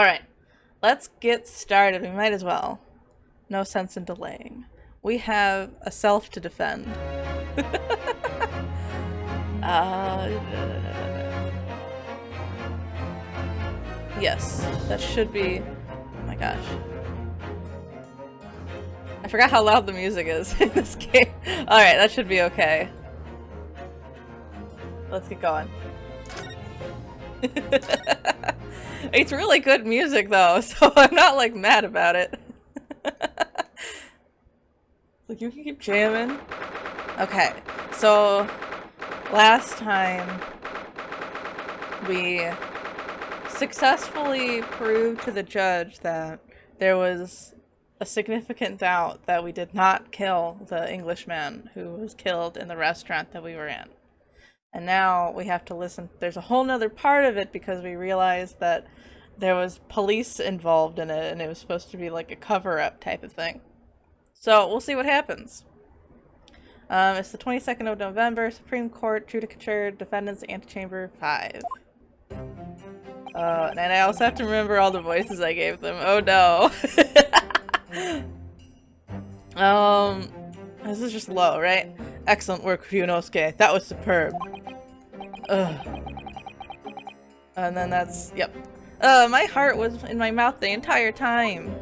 Alright, let's get started. We might as well. No sense in delaying. We have a self to defend. uh, yes, that should be. Oh my gosh. I forgot how loud the music is in this game. Alright, that should be okay. Let's get going. It's really good music though, so I'm not like mad about it. Like you can keep jamming. Okay, so last time we successfully proved to the judge that there was a significant doubt that we did not kill the Englishman who was killed in the restaurant that we were in. And now we have to listen. There's a whole nother part of it because we realized that there was police involved in it and it was supposed to be like a cover-up type of thing. So we'll see what happens. It's the 22nd of November, Supreme Court, Judicature, Defendants, Antechamber 5. And I also have to remember all the voices I gave them. Oh no. This is just low, right? Excellent work, Ryunosuke. That was superb. Ugh. And then that's, yep. My heart was in my mouth the entire time.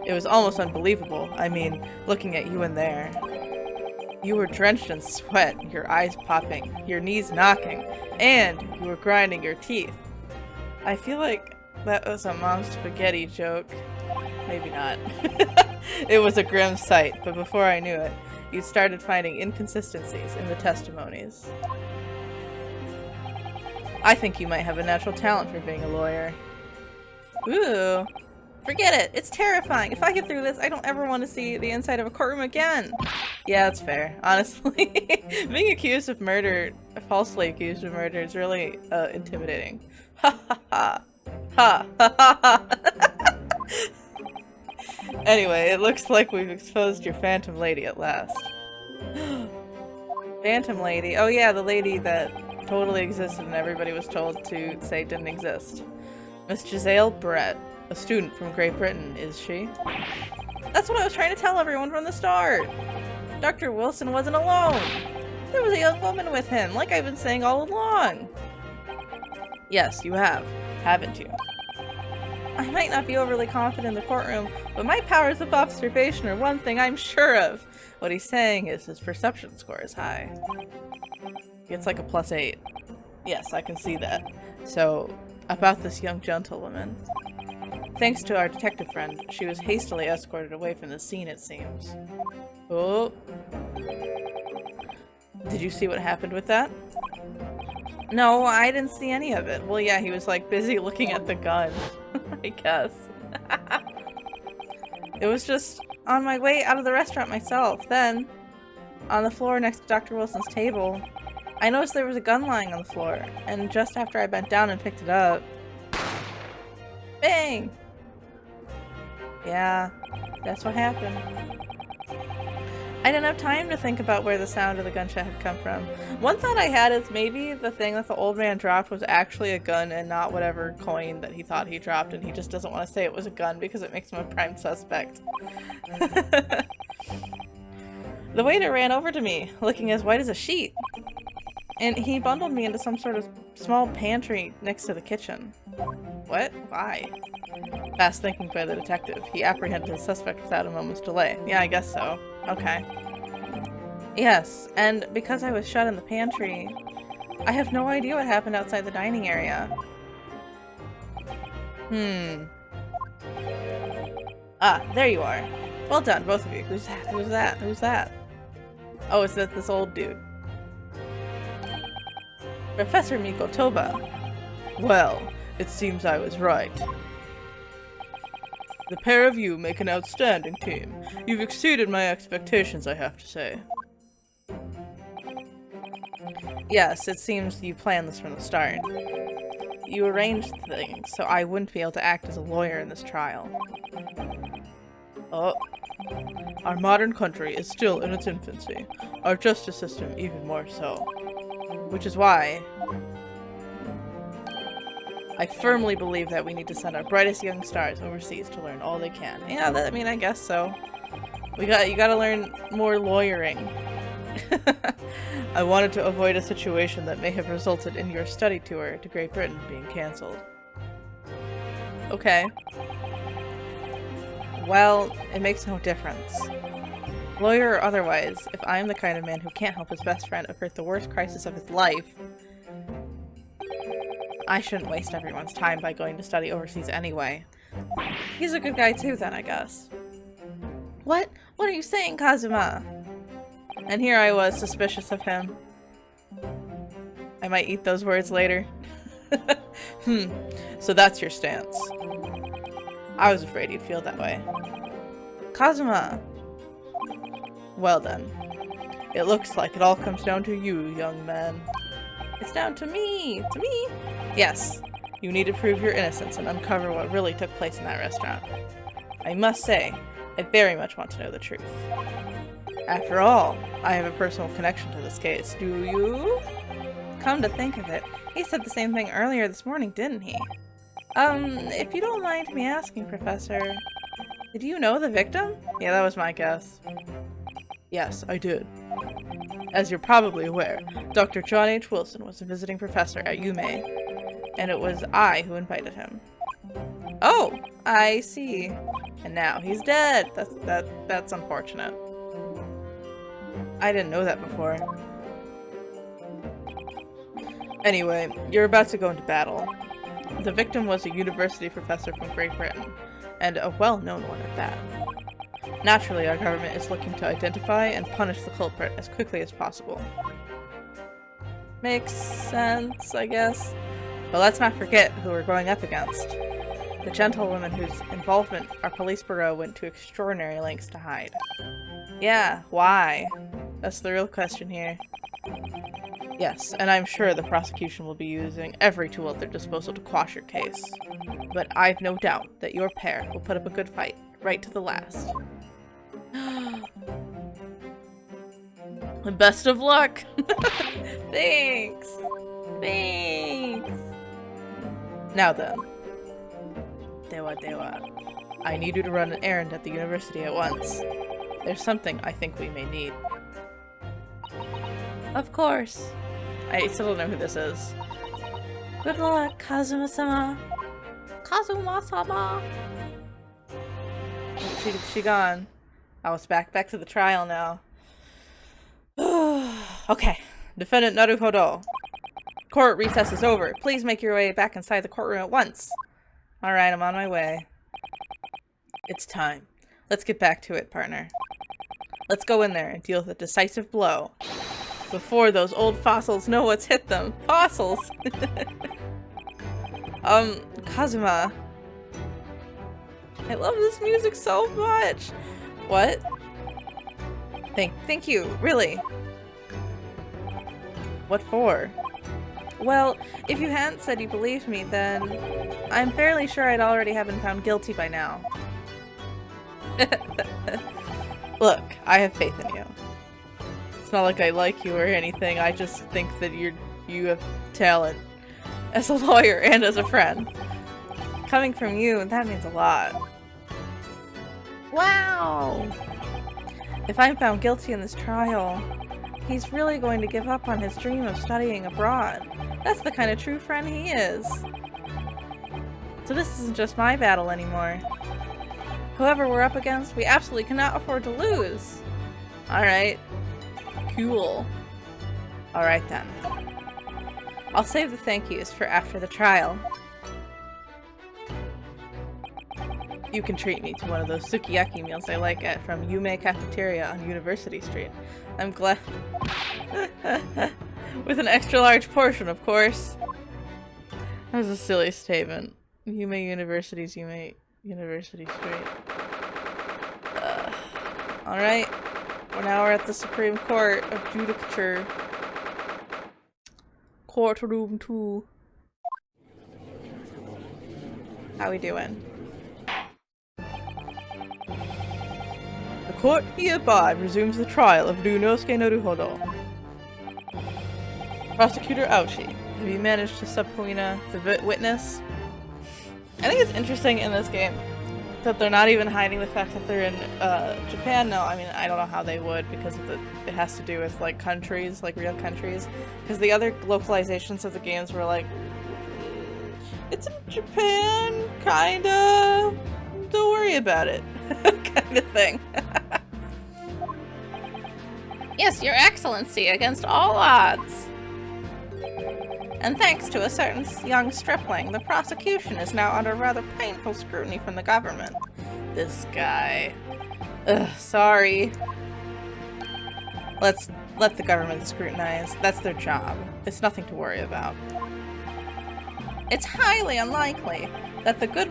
It was almost unbelievable. I mean, looking at you in there. You were drenched in sweat, your eyes popping, your knees knocking, and you were grinding your teeth. I feel like that was a mom's spaghetti joke. Maybe not. It was a grim sight, but before I knew it, you started finding inconsistencies in the testimonies. I think you might have a natural talent for being a lawyer. Ooh. Forget it! It's terrifying! If I get through this, I don't ever want to see the inside of a courtroom again! Yeah, that's fair. Honestly, being accused of murder, falsely accused of murder, is really intimidating. Ha ha ha! Ha ha ha ha! Anyway, it looks like we've exposed your Phantom Lady at last. Phantom Lady? Oh yeah, the lady that totally existed and everybody was told to say didn't exist. Miss Giselle Brett. A student from Great Britain, is she? That's what I was trying to tell everyone from the start! Dr. Wilson wasn't alone! There was a young woman with him, like I've been saying all along! Yes, you have, haven't you? I might not be overly confident in the courtroom, but my powers of observation are one thing I'm sure of! What he's saying is his perception score is high. It's like a +8. Yes, I can see that. So, about this young gentlewoman. Thanks to our detective friend, she was hastily escorted away from the scene, it seems. Oh. Did you see what happened with that? No, I didn't see any of it. Well, yeah, he was like busy looking at the gun, I guess. It was just on my way out of the restaurant myself. Then, on the floor next to Dr. Wilson's table, I noticed there was a gun lying on the floor, and just after I bent down and picked it up, bang! Yeah, that's what happened. I didn't have time to think about where the sound of the gunshot had come from. One thought I had is maybe the thing that the old man dropped was actually a gun and not whatever coin that he thought he dropped, and he just doesn't want to say it was a gun because it makes him a prime suspect. The waiter ran over to me, looking as white as a sheet, and he bundled me into some sort of small pantry next to the kitchen. What? Why? Fast thinking by the detective. He apprehended his suspect without a moment's delay. Yeah, I guess so. Okay. Yes, and because I was shut in the pantry, I have no idea what happened outside the dining area. Ah, there you are. Well done, both of you. Who's that? Who's that? Who's that? Oh, it's this old dude. Professor Mikotoba. Well, it seems I was right. The pair of you make an outstanding team. You've exceeded my expectations, I have to say. Yes, it seems you planned this from the start. You arranged things so I wouldn't be able to act as a lawyer in this trial. Oh. Our modern country is still in its infancy. Our justice system even more so. Which is why I firmly believe that we need to send our brightest young stars overseas to learn all they can. Yeah, I mean, I guess so. You gotta learn more lawyering. I wanted to avoid a situation that may have resulted in your study tour to Great Britain being cancelled. Okay. Well, it makes no difference. Lawyer or otherwise, if I am the kind of man who can't help his best friend avert the worst crisis of his life, I shouldn't waste everyone's time by going to study overseas anyway. He's a good guy too then, I guess. What? What are you saying, Kazuma? And here I was, suspicious of him. I might eat those words later. So that's your stance. I was afraid you'd feel that way. Kazuma! Well then. It looks like it all comes down to you, young man. It's down to me! To me! Yes. You need to prove your innocence and uncover what really took place in that restaurant. I must say, I very much want to know the truth. After all, I have a personal connection to this case. Do you? Come to think of it, he said the same thing earlier this morning, didn't he? If you don't mind me asking, Professor, did you know the victim? Yeah, that was my guess. Yes, I did. As you're probably aware, Dr. John H. Wilson was a visiting professor at UMA, and it was I who invited him. Oh, I see. And now he's dead. That's unfortunate. I didn't know that before. Anyway, you're about to go into battle. The victim was a university professor from Great Britain, and a well-known one at that. Naturally, our government is looking to identify and punish the culprit as quickly as possible. Makes sense, I guess. But let's not forget who we're going up against. The gentlewoman whose involvement our police bureau went to extraordinary lengths to hide. Yeah, why? That's the real question here. Yes, and I'm sure the prosecution will be using every tool at their disposal to quash your case. But I've no doubt that your pair will put up a good fight, right to the last. Best of luck! Thanks! Thanks! Now then. Dewa. I need you to run an errand at the university at once. There's something I think we may need. Of course. I still don't know who this is. Good luck, Kazuma-sama. Kazuma-sama! She gone. Oh, it's back to the trial now. Okay. Defendant Naruhodo. Court recess is over. Please make your way back inside the courtroom at once. Alright, I'm on my way. It's time. Let's get back to it, partner. Let's go in there and deal with a decisive blow. Before those old fossils know what's hit them. Fossils! Kazuma. I love this music so much! What? Thank you, really. What for? Well, if you hadn't said you believed me, then I'm fairly sure I'd already have been found guilty by now. Look, I have faith in you. It's not like I like you or anything, I just think that you have talent. As a lawyer and as a friend. Coming from you, that means a lot. Wow! If I'm found guilty in this trial, he's really going to give up on his dream of studying abroad. That's the kind of true friend he is. So this isn't just my battle anymore. Whoever we're up against, we absolutely cannot afford to lose. Alright. Cool. Alright then. I'll save the thank yous for after the trial. You can treat me to one of those sukiyaki meals I like at from Yume Cafeteria on University Street. I'm glad. With an extra large portion, of course. That was a silly statement. Yume University's Yume University Street. Alright. Well, now we're at the Supreme Court of Judicature. Courtroom 2. How we doing? The court hereby resumes the trial of Ryunosuke Naruhodo. Prosecutor Aoshi, have you managed to subpoena the witness? I think it's interesting in this game that they're not even hiding the fact that they're in Japan now. I mean, I don't know how they would because of it has to do with like countries, like real countries. Because the other localizations of the games were like, it's in Japan, kinda. Don't worry about it, kind of thing. Yes, Your Excellency, against all odds. And thanks to a certain young stripling, the prosecution is now under rather painful scrutiny from the government. This guy. Ugh, sorry. Let's let the government scrutinize. That's their job. It's nothing to worry about. It's highly unlikely that the good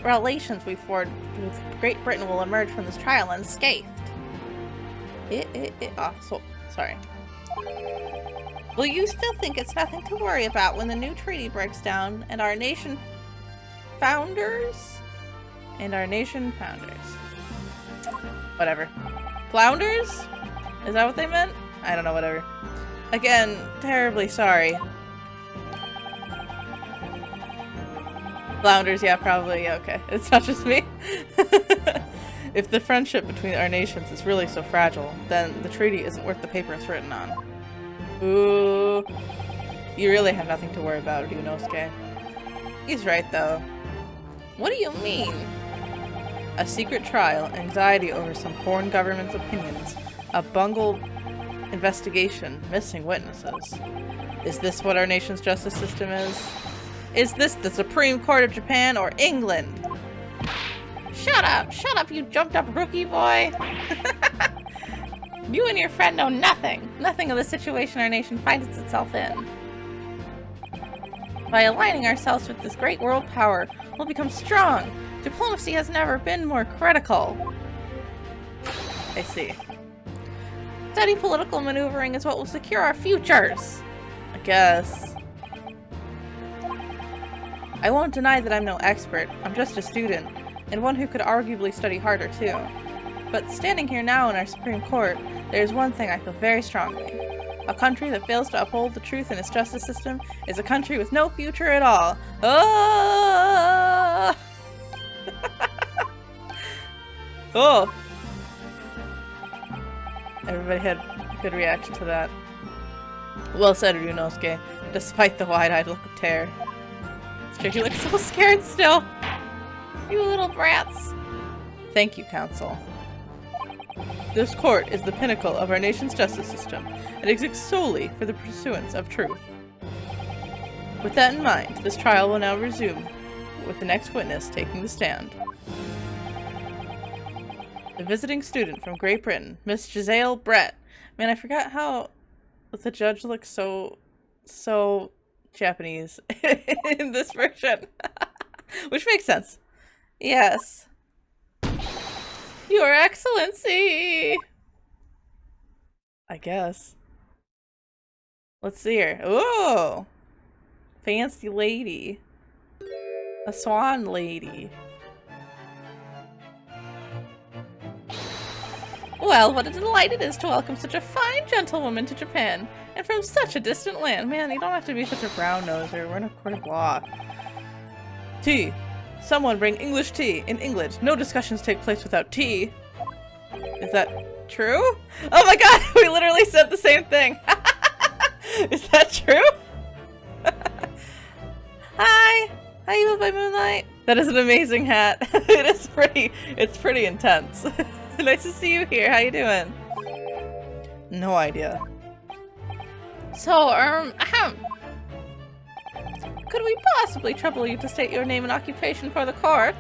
relations we forged with Great Britain will emerge from this trial unscathed. Sorry. Will you still think it's nothing to worry about when the new treaty breaks down and our nation founders? Whatever. Flounders? Is that what they meant? I don't know, whatever. Again, terribly sorry. Flounders, yeah, probably, yeah, okay. It's not just me. If the friendship between our nations is really so fragile, then the treaty isn't worth the paper it's written on. Ooh. You really have nothing to worry about, Ryunosuke. He's right, though. What do you mean? A secret trial, anxiety over some foreign government's opinions, a bungled investigation, missing witnesses. Is this what our nation's justice system is? Is this the Supreme Court of Japan or England? Shut up, you jumped up rookie boy! You and your friend know nothing of the situation our nation finds itself in. By aligning ourselves with this great world power, we'll become strong. Diplomacy has never been more critical. I see. Steady political maneuvering is what will secure our futures. I guess. I won't deny that I'm no expert. I'm just a student, and one who could arguably study harder too. But standing here now in our Supreme Court, there's one thing I feel very strongly. A country that fails to uphold the truth in its justice system is a country with no future at all. Oh! Oh! Everybody had a good reaction to that. Well said, Ryunosuke, despite the wide-eyed look of terror. He looks so scared still. You little brats. Thank you, Counsel. This court is the pinnacle of our nation's justice system and exists solely for the pursuance of truth. With that in mind, this trial will now resume, with the next witness taking the stand. The visiting student from Great Britain, Miss Giselle Brett. Man, I forgot how the judge looks so Japanese in this version. Which makes sense. Yes. Your Excellency! I guess. Let's see here. Ooh! Fancy lady. A swan lady. Well, what a delight it is to welcome such a fine gentlewoman to Japan, and from such a distant land. Man, you don't have to be such a brown-noser. We're in a court of law. Tea. Someone bring English tea. In England, no discussions take place without tea. Is that true? Oh my god, we literally said the same thing. Is that true? Hi! Hi, you by moonlight. That is an amazing hat. It's pretty intense. Nice to see you here. How you doing? No idea. So, could we possibly trouble you to state your name and occupation for the court?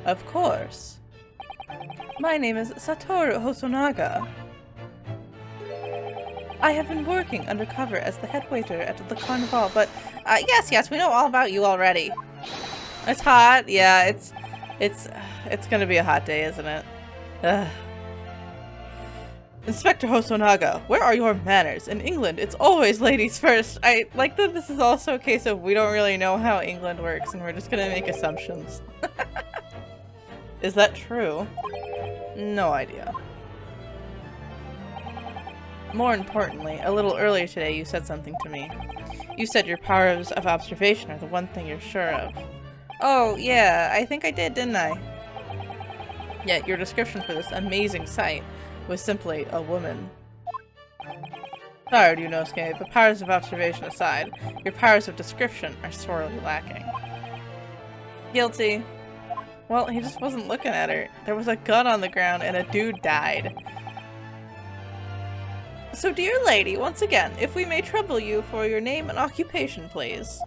Of course. My name is Satoru Hosonaga. I have been working undercover as the head waiter at the Carnival, but yes, we know all about you already. It's hot. Yeah, it's gonna be a hot day, isn't it? Ugh. Inspector Hosonaga, where are your manners? In England, it's always ladies first. I like that this is also a case of we don't really know how England works and we're just gonna make assumptions. Is that true? No idea. more importantly, a little earlier today you said something to me. You said your powers of observation are the one thing you're sure of. Oh, yeah, I think I did, didn't I? Yet your description for this amazing sight was simply a woman. Sorry, Yunosuke, but powers of observation aside, your powers of description are sorely lacking. Guilty. Well, he just wasn't looking at her. There was a gun on the ground and a dude died. So, dear lady, once again, if we may trouble you for your name and occupation, please.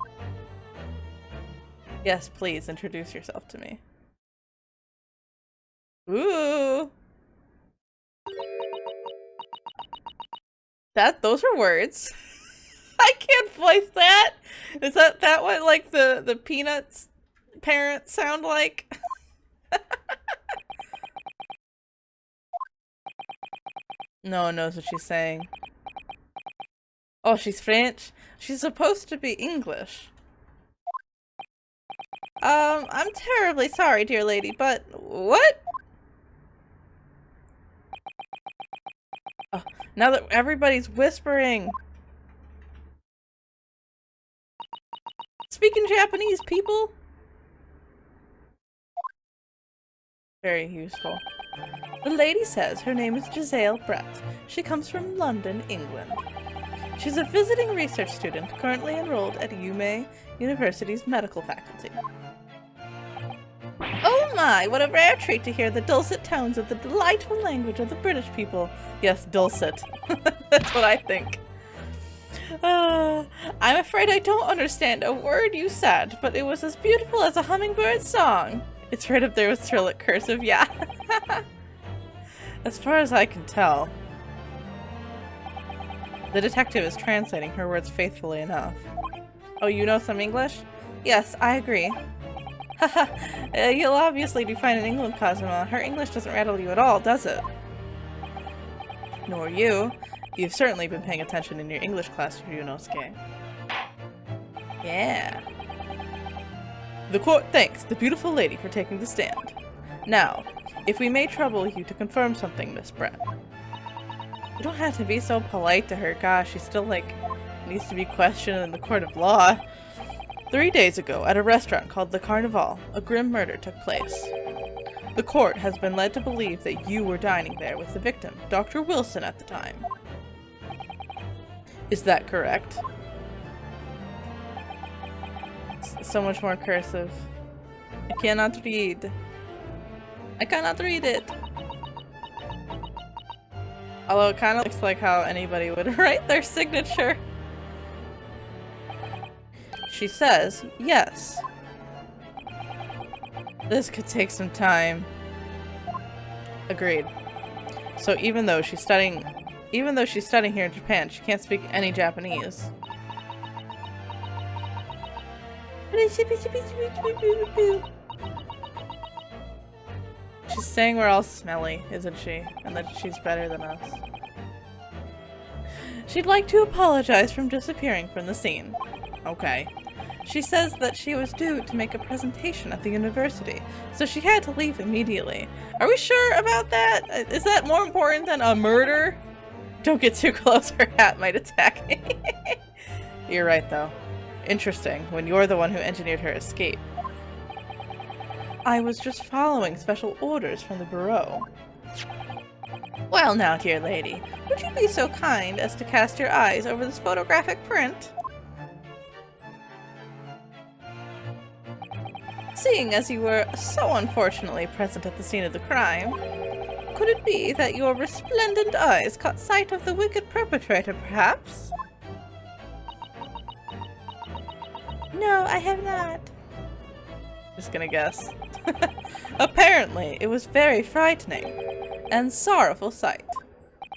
Yes, please, introduce yourself to me. Ooh! Those are words. I can't voice that! Is that what, like, the Peanuts parents sound like? No one knows what she's saying. Oh, she's French? She's supposed to be English. I'm terribly sorry, dear lady, but what? Oh, now that everybody's whispering. Speaking Japanese, people? Very useful. The lady says her name is Giselle Brett. She comes from London, England. She's a visiting research student currently enrolled at UME University's medical faculty. Oh my, what a rare treat to hear the dulcet tones of the delightful language of the British people. Yes, dulcet. That's what I think. I'm afraid I don't understand a word you said, but it was as beautiful as a hummingbird's song. It's right up there with Cyrillic cursive, yeah. As far as I can tell. The detective is translating her words faithfully enough. Oh, you know some English? Yes, I agree. Haha, you'll obviously be fine in England, Kazuma. Her English doesn't rattle you at all, does it? Nor you. You've certainly been paying attention in your English class, Yunosuke. Yeah. The court thanks the beautiful lady for taking the stand. Now, if we may trouble you to confirm something, Miss Brett. You don't have to be so polite to her. Gosh, she still, like, needs to be questioned in the court of law. 3 days ago, at a restaurant called the Carnival, a grim murder took place. The court has been led to believe that you were dining there with the victim, Dr. Wilson, at the time. Is that correct? So much more cursive. I cannot read. I cannot read it. Although it kind of looks like how anybody would write their signature. She says, yes. This could take some time. Agreed. So even though she's studying here in Japan, she can't speak any Japanese. She's saying we're all smelly, isn't she? And that she's better than us. She'd like to apologize for disappearing from the scene. Okay. She says that she was due to make a presentation at the university, so she had to leave immediately. Are we sure about that? Is that more important than a murder? Don't get too close, her hat might attack me. You're right, though. Interesting, when you're the one who engineered her escape. I was just following special orders from the bureau. Well now, dear lady, would you be so kind as to cast your eyes over this photographic print? Seeing as you were so unfortunately present at the scene of the crime, could it be that your resplendent eyes caught sight of the wicked perpetrator, perhaps? No, I have not. Just gonna guess. Apparently, it was very frightening and sorrowful sight.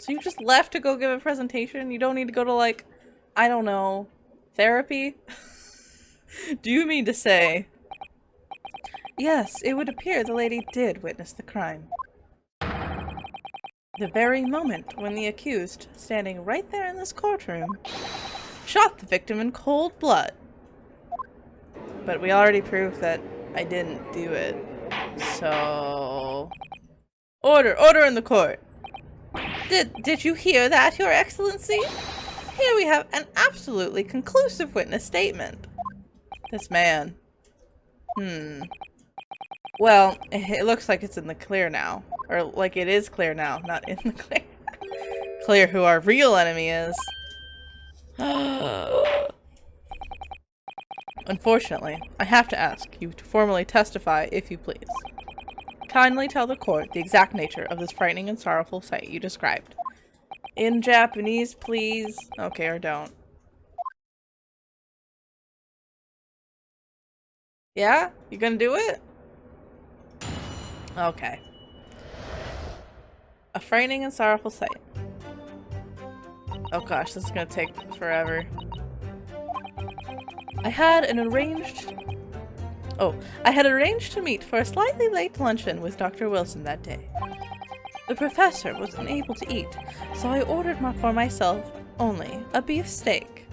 So you just left to go give a presentation? You don't need to go to, like, I don't know, therapy? Do you mean to say... Yes, it would appear the lady did witness the crime. The very moment when the accused, standing right there in this courtroom, shot the victim in cold blood. But we already proved that I didn't do it. So... Order! Order in the court! Did you hear that, Your Excellency? Here we have an absolutely conclusive witness statement. This man. Well, it looks like it's in the clear now. Or like it is clear now, not in the clear. Clear who our real enemy is. Unfortunately, I have to ask you to formally testify, if you please. Kindly tell the court the exact nature of this frightening and sorrowful sight you described. In Japanese, please. Okay, or don't. Yeah? You gonna do it? Okay. A frightening and sorrowful sight. Oh gosh, this is gonna take forever. I had arranged to meet for a slightly late luncheon with Dr. Wilson that day. The professor was unable to eat, so I ordered for myself only a beef steak.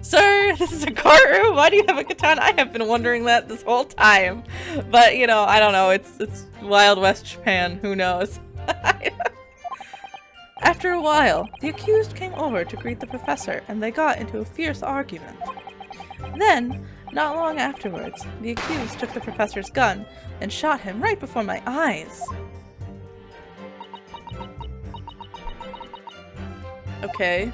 Sir, this is a courtroom. Why do you have a katana? I have been wondering that this whole time. But, you know, I don't know. It's Wild West Japan. Who knows? After a while, the accused came over to greet the professor, and they got into a fierce argument. Then, not long afterwards, the accused took the professor's gun and shot him right before my eyes. Okay.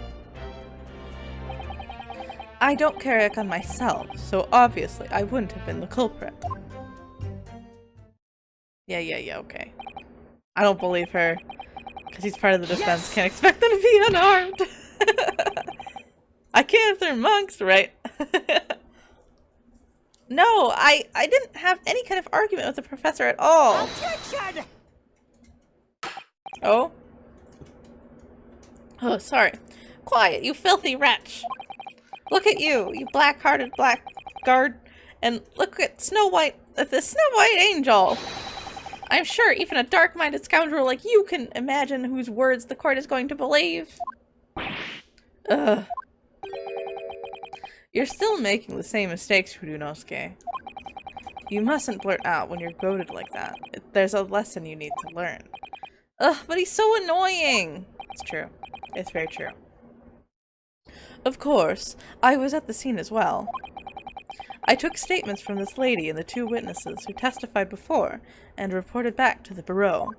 I don't carry a gun myself, so obviously I wouldn't have been the culprit. Yeah, okay. I don't believe her, because he's part of the defense. Yes! Can't expect them to be unarmed. I can't if they're monks, right? No, I didn't have any kind of argument with the professor at all. Objection! Oh? Oh, sorry. Quiet, you filthy wretch. Look at you, you black-hearted blackguard. And look at Snow White, the Snow White angel. I'm sure even a dark-minded scoundrel like you can imagine whose words the court is going to believe. Ugh. You're still making the same mistakes, Furunosuke. You mustn't blurt out when you're goaded like that. There's a lesson you need to learn. Ugh, but he's so annoying! It's true. It's very true. Of course, I was at the scene as well. I took statements from this lady and the two witnesses who testified before and reported back to the bureau.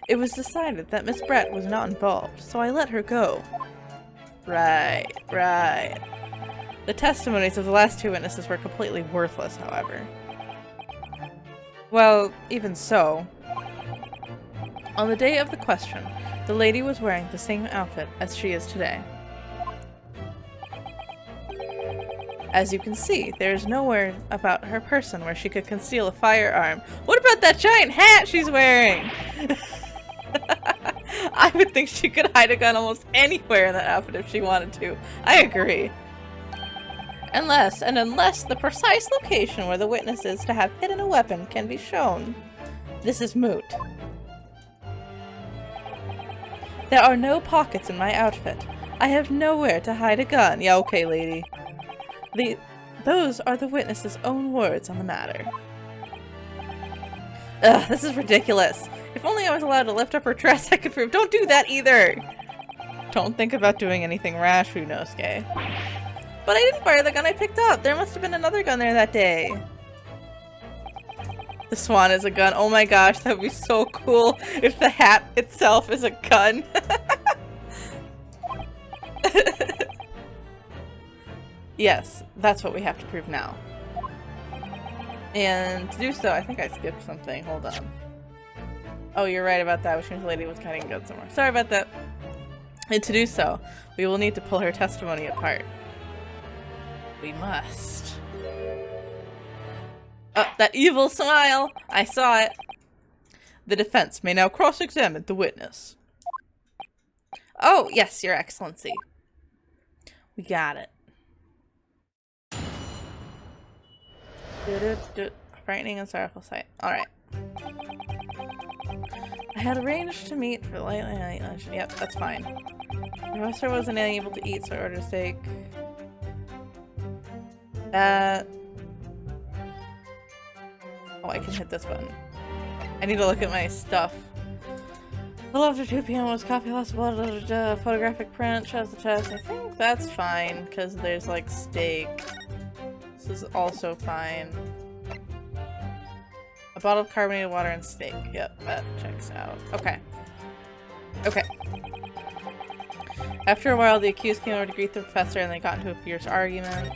It was decided that Miss Brett was not involved, so I let her go. Right. The testimonies of the last two witnesses were completely worthless, however. Well, even so. On the day of the question, the lady was wearing the same outfit as she is today. As you can see, there is nowhere about her person where she could conceal a firearm. What about that giant hat she's wearing? I would think she could hide a gun almost anywhere in that outfit if she wanted to. I agree. Unless the precise location where the witness is to have hidden a weapon can be shown. This is moot. There are no pockets in my outfit. I have nowhere to hide a gun. Yeah, okay, lady. Those are the witness's own words on the matter. Ugh, this is ridiculous. If only I was allowed to lift up her dress, I could prove. Don't do that either! Don't think about doing anything rash, Furunosuke. But I didn't fire the gun I picked up. There must have been another gun there that day. The swan is a gun. Oh my gosh, that would be so cool if the hat itself is a gun. Yes, that's what we have to prove now. And to do so, I think I skipped something. Hold on. Oh, you're right about that, which means the lady was hiding a gun somewhere. Sorry about that. And to do so, we will need to pull her testimony apart. We must. Oh, that evil smile! I saw it! The defense may now cross-examine the witness. Oh, yes, Your Excellency. We got it. Frightening and sorrowful sight. Alright. I had arranged to meet for late night lunch. Yep, that's fine. The professor wasn't able to eat, so I ordered a steak. Oh, I can hit this button. I need to look at my stuff. A little after 2 p.m. was copy lost blood, photographic print, shows the chest. I think that's fine, because there's like steak. This is also fine. A bottle of carbonated water and steak. Yep, that checks out. Okay. Okay. After a while, the accused came over to greet the professor and they got into a fierce argument.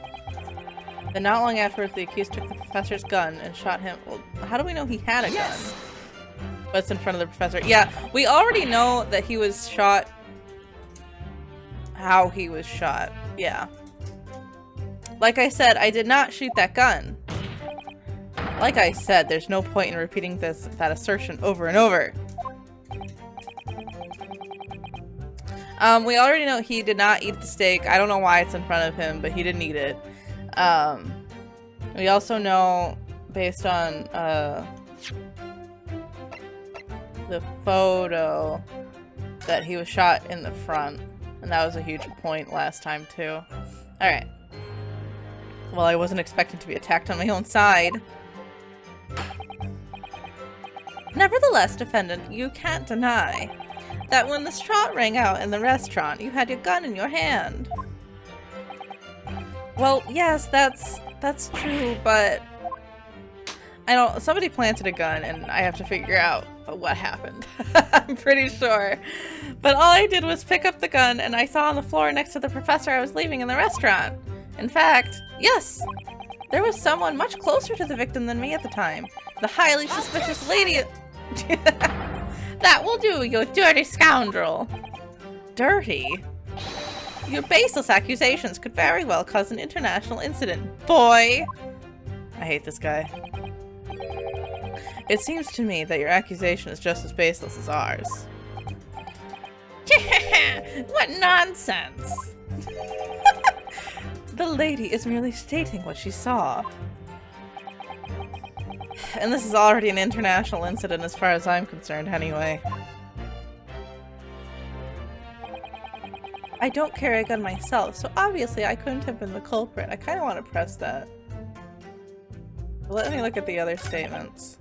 Then not long afterwards, the accused took the professor's gun and shot him. Well, how do we know he had a gun? What's in front of the professor? Yeah, we already know that he was shot. How he was shot. Yeah. Like I said, I did not shoot that gun. Like I said, there's no point in repeating that assertion over and over. We already know he did not eat the steak. I don't know why it's in front of him, but he didn't eat it. We also know, based on the photo, that he was shot in the front. And that was a huge point last time, too. Alright. Well, I wasn't expecting to be attacked on my own side. Nevertheless, defendant, you can't deny that when the shot rang out in the restaurant, you had your gun in your hand. Well, yes, that's true, but somebody planted a gun and I have to figure out what happened. I'm pretty sure. But all I did was pick up the gun and I saw on the floor next to the professor I was leaving in the restaurant. In fact, yes, there was someone much closer to the victim than me at the time. The highly suspicious lady. That will do, you dirty scoundrel. Dirty? Your baseless accusations could very well cause an international incident, boy! I hate this guy. It seems to me that your accusation is just as baseless as ours. What nonsense! The lady is merely stating what she saw. And this is already an international incident as far as I'm concerned, anyway. I don't carry a gun myself, so obviously I couldn't have been the culprit. I kind of want to press that. Let me look at the other statements.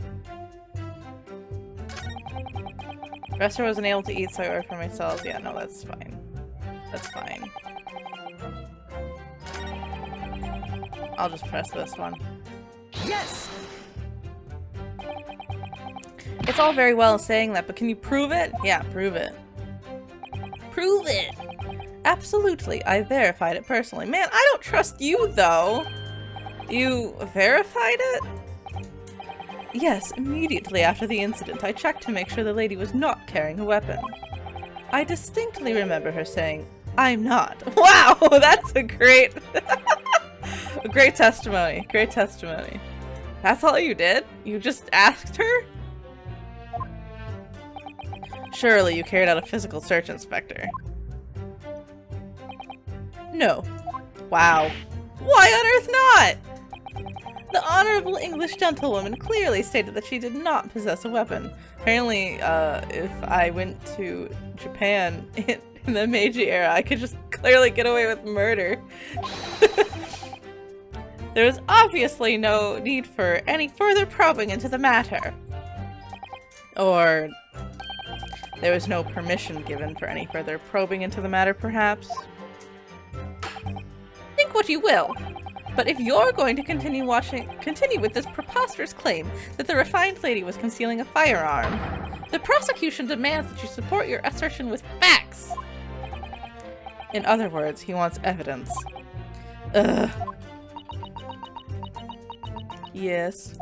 Professor wasn't able to eat, so I ordered for myself. Yeah, no, that's fine. That's fine. I'll just press this one. Yes! It's all very well saying that, but can you prove it? Yeah, prove it. Prove it! Absolutely, I verified it personally. Man, I don't trust you, though! You verified it? Yes, immediately after the incident, I checked to make sure the lady was not carrying a weapon. I distinctly remember her saying, "I'm not." Wow, that's a great... a great testimony. Great testimony. That's all you did? You just asked her? Surely you carried out a physical search, Inspector. No. Wow. Why on earth not? The honorable English gentlewoman clearly stated that she did not possess a weapon. Apparently, if I went to Japan in the Meiji era, I could just clearly get away with murder. There was obviously no need for any further probing into the matter. Or there was no permission given for any further probing into the matter, perhaps? Think what you will, but if you're going to continue with this preposterous claim that the refined lady was concealing a firearm, the prosecution demands that you support your assertion with facts. In other words, he wants evidence. Ugh. Yes.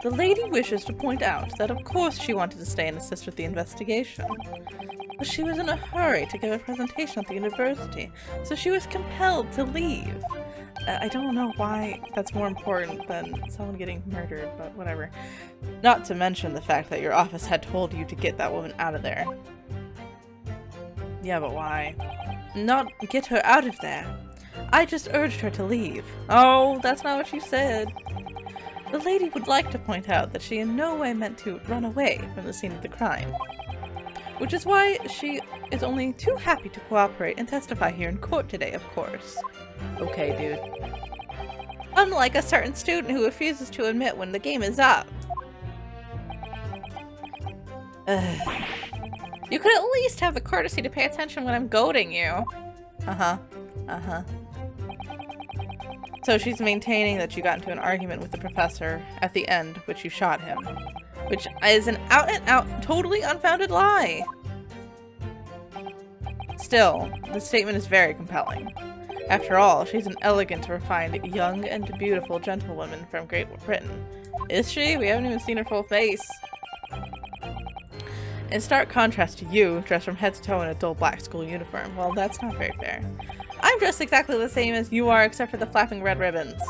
The lady wishes to point out that of course she wanted to stay and assist with the investigation. But she was in a hurry to give a presentation at the university, so she was compelled to leave. I don't know why that's more important than someone getting murdered, but whatever. Not to mention the fact that your office had told you to get that woman out of there. Yeah, but why? Not get her out of there. I just urged her to leave. Oh, that's not what you said. The lady would like to point out that she in no way meant to run away from the scene of the crime. Which is why she is only too happy to cooperate and testify here in court today, of course. Okay, dude. Unlike a certain student who refuses to admit when the game is up. Ugh. You could at least have the courtesy to pay attention when I'm goading you. Uh-huh. Uh-huh. So she's maintaining that you got into an argument with the professor at the end, which you shot him. Which is an out-and-out, totally unfounded lie. Still, the statement is very compelling. After all, she's an elegant, refined, young, and beautiful gentlewoman from Great Britain. Is she? We haven't even seen her full face. In stark contrast to you, dressed from head to toe in a dull black school uniform. Well, that's not very fair. I'm dressed exactly the same as you are, except for the flapping red ribbons.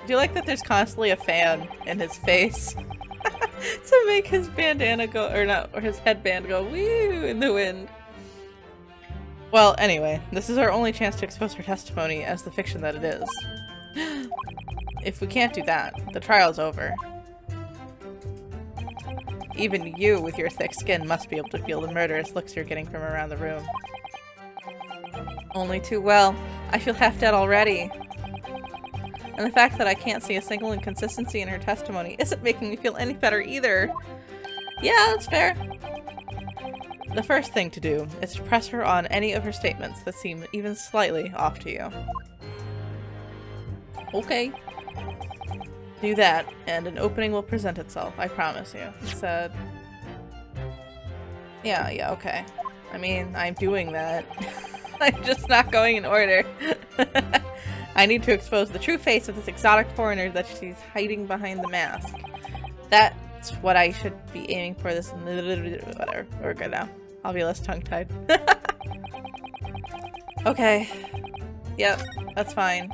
Do you like that there's constantly a fan in his face? To make his bandana go, or his headband go woo in the wind. Well, anyway, this is our only chance to expose her testimony as the fiction that it is. If we can't do that, the trial's over. Even you, with your thick skin, must be able to feel the murderous looks you're getting from around the room. Only too well. I feel half dead already. And the fact that I can't see a single inconsistency in her testimony isn't making me feel any better either. Yeah, that's fair. The first thing to do is to press her on any of her statements that seem even slightly off to you. Okay. Do that, and an opening will present itself, I promise you. He said... Yeah, okay. I mean, I'm doing that. I'm just not going in order. I need to expose the true face of this exotic foreigner that she's hiding behind the mask. That's what I should be aiming for this- whatever. We're good now. I'll be less tongue-tied. Okay. Yep, that's fine.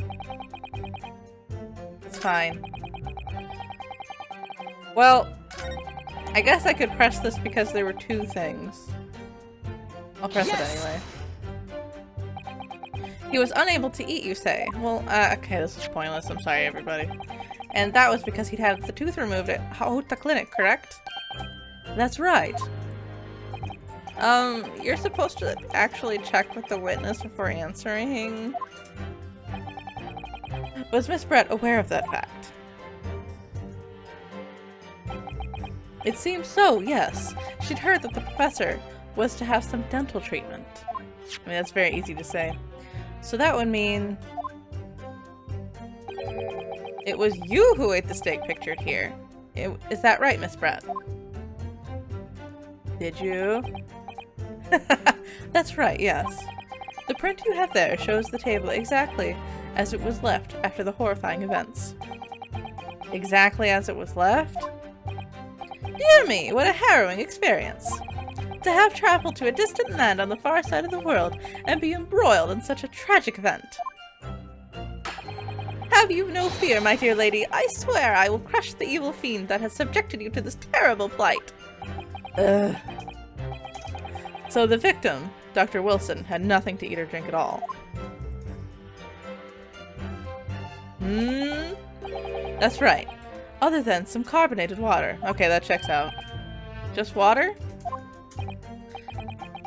It's fine. Well, I guess I could press this because there were two things. I'll press it anyway. He was unable to eat, you say? Well, okay, this is pointless. I'm sorry, everybody. And that was because he'd had the tooth removed at Hauta Clinic, correct? That's right. You're supposed to actually check with the witness before answering. Was Miss Brett aware of that fact? It seems so, yes. She'd heard that the professor was to have some dental treatment. I mean, that's very easy to say. So that would mean... it was you who ate the steak pictured here. Is that right, Miss Brett? Did you? That's right, yes. The print you have there shows the table exactly as it was left after the horrifying events. Exactly as it was left? Dear me, what a harrowing experience. To have traveled to a distant land on the far side of the world and be embroiled in such a tragic event. Have you no fear, my dear lady? I swear I will crush the evil fiend that has subjected you to this terrible plight. Ugh. So the victim, Dr. Wilson, had nothing to eat or drink at all. That's right. Other than some carbonated water. Okay, that checks out. Just water?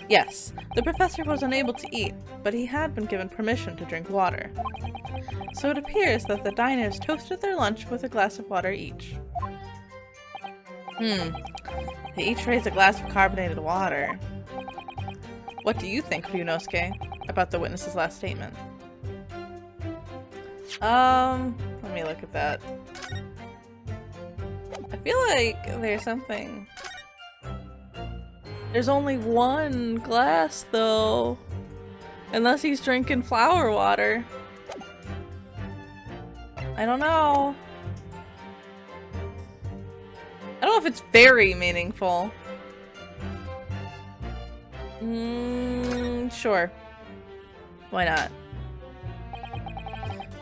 Yes, the professor was unable to eat, but he had been given permission to drink water. So it appears that the diners toasted their lunch with a glass of water each. They each raised a glass of carbonated water. What do you think, Ryunosuke, about the witness's last statement? Let me look at that. I feel like there's something... There's only one glass, though. Unless he's drinking flower water. I don't know. I don't know if it's very meaningful. Sure. Why not?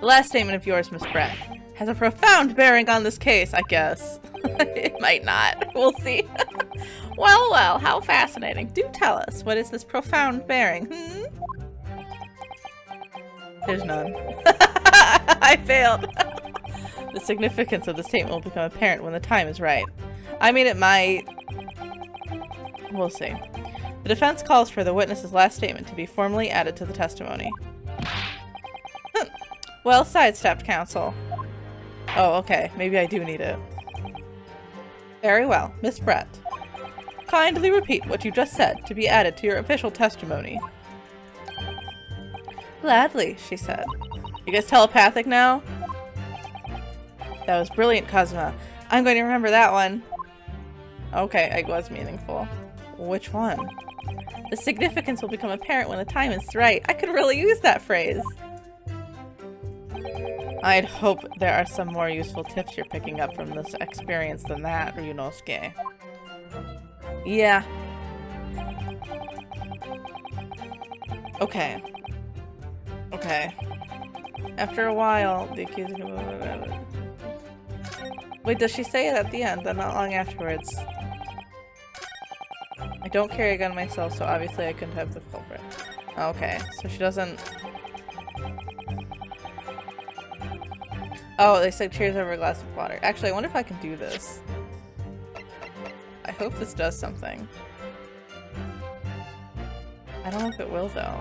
The last statement of yours, Miss Brett, has a profound bearing on this case, I guess. It might not. We'll see. Well, well, how fascinating. Do tell us, what is this profound bearing, There's none. I failed. The significance of the statement will become apparent when the time is right. I mean, it might. We'll see. The defense calls for the witness's last statement to be formally added to the testimony. Well sidestepped, counsel. Oh, okay. Maybe I do need it. Very well. Miss Brett, kindly repeat what you just said to be added to your official testimony? Gladly, she said. You guys telepathic now? That was brilliant, Cosma. I'm going to remember that one. Okay, it was meaningful. Which one? The significance will become apparent when the time is right. I could really use that phrase. I'd hope there are some more useful tips you're picking up from this experience than that, Ryunosuke. Yeah. Okay. Okay. After a while, the accused... Wait, does she say it at the end, then not long afterwards? I don't carry a gun myself, so obviously I couldn't have the culprit. Okay, so she doesn't... Oh, they said cheers over a glass of water. Actually, I wonder if I can do this. I hope this does something. I don't know if it will, though.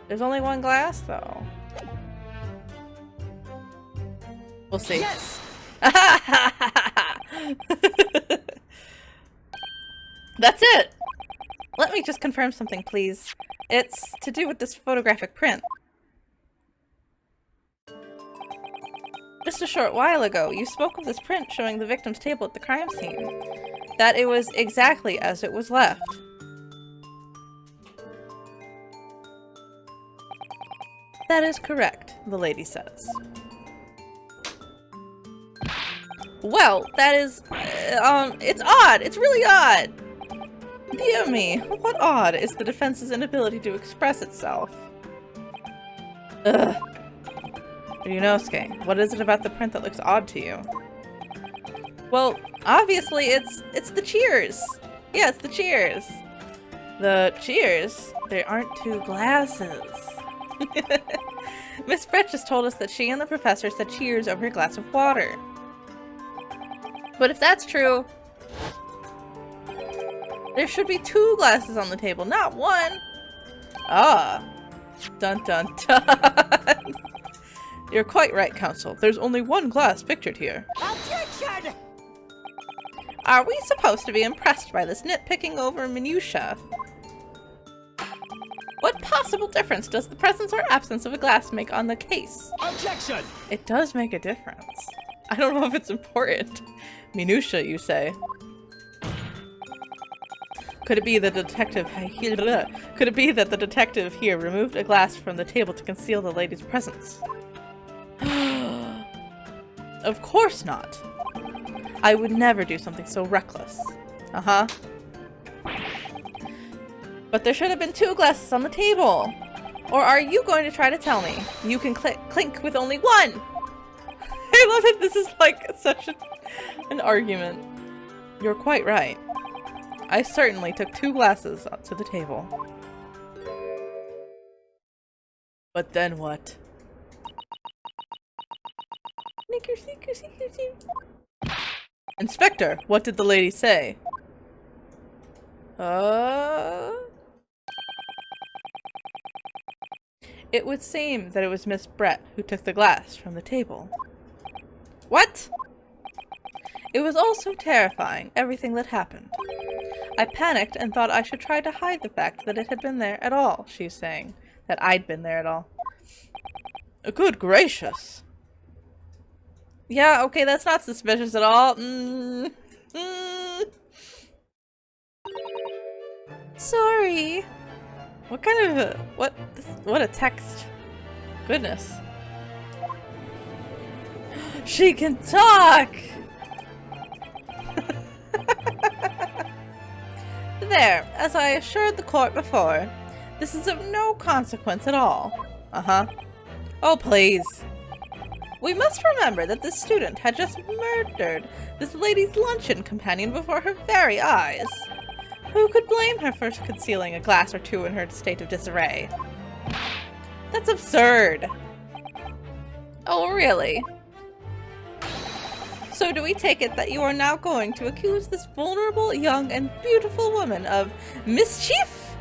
There's only one glass, though. We'll see. Yes! That's it! Let me just confirm something, please. It's to do with this photographic print. Just a short while ago, you spoke of this print showing the victim's table at the crime scene. That it was exactly as it was left. That is correct, the lady says. Well, that is, it's odd. It's really odd. Dear me, what odd is the defense's inability to express itself? Ugh. Ryunosuke, what is it about the print that looks odd to you? Well, obviously it's the cheers. Yeah, it's the cheers. The cheers? There aren't two glasses. Miss Brett just told us that she and the professor said cheers over a glass of water. But if that's true, there should be two glasses on the table, not one. Ah. Dun dun dun. You're quite right, Counsel. There's only one glass pictured here. Objection! Are we supposed to be impressed by this nitpicking over minutiae? What possible difference does the presence or absence of a glass make on the case? Objection! It does make a difference. I don't know if it's important. Minutia, you say? Could it be the detective? Could it be that the detective here removed a glass from the table to conceal the lady's presence? Of course not. I would never do something so reckless. Uh-huh. But there should have been two glasses on the table. Or are you going to try to tell me you can clink with only one? I love that this is like such an argument. You're quite right. I certainly took two glasses up to the table. But then what? Inspector, what did the lady say? It would seem that it was Miss Brett who took the glass from the table. What? It was all so terrifying, everything that happened. I panicked and thought I should try to hide the fact that it had been there at all, she's saying. That I'd been there at all. Good gracious. Yeah, okay, that's not suspicious at all. Sorry. What kind of what a text. Goodness. She can talk! There, as I assured the court before, this is of no consequence at all. Uh-huh. Oh, please. We must remember that this student had just murdered this lady's luncheon companion before her very eyes. Who could blame her for concealing a glass or two in her state of disarray? That's absurd. Oh, really? So do we take it that you are now going to accuse this vulnerable, young, and beautiful woman of mischief?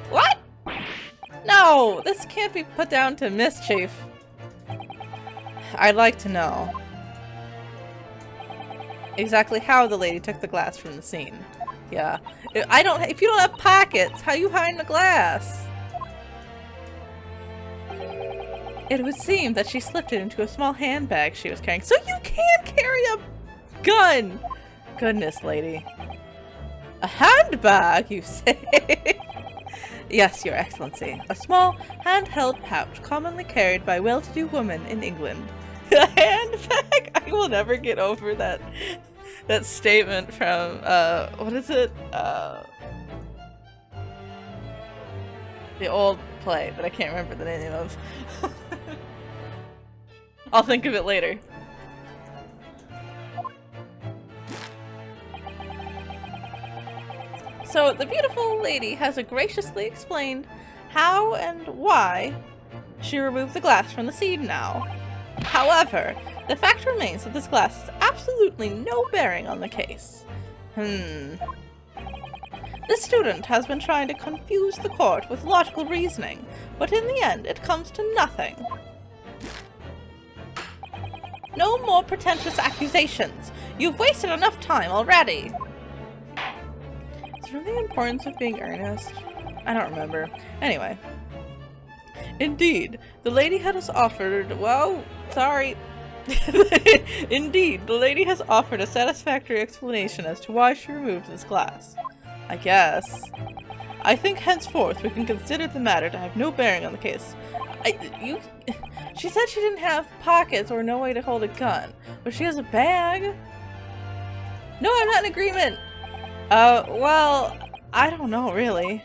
What? No, this can't be put down to mischief. I'd like to know. exactly how the lady took the glass from the scene. Yeah. If you don't have pockets, how you hide the glass? It would seem that she slipped it into a small handbag she was carrying. So you can carry a gun! Goodness, lady. A handbag, you say? Yes, Your Excellency. A small, handheld pouch commonly carried by well-to-do women in England. A handbag? I will never get over that statement from, what is it? The old play that I can't remember the name of. I'll think of it later. So the beautiful lady has graciously explained how and why she removed the glass from the scene now. However, the fact remains that this glass has absolutely no bearing on the case. This student has been trying to confuse the court with logical reasoning, but in the end it comes to nothing. No more pretentious accusations. You've wasted enough time already. Is there the importance of being earnest? I don't remember. Anyway. Indeed, the lady has offered, well, sorry. Indeed, the lady has offered a satisfactory explanation as to why she removed this glass. I guess. I think henceforth we can consider the matter to have no bearing on the case. She said she didn't have pockets or no way to hold a gun, but she has a bag? No, I'm not in agreement. Well, I don't know, really.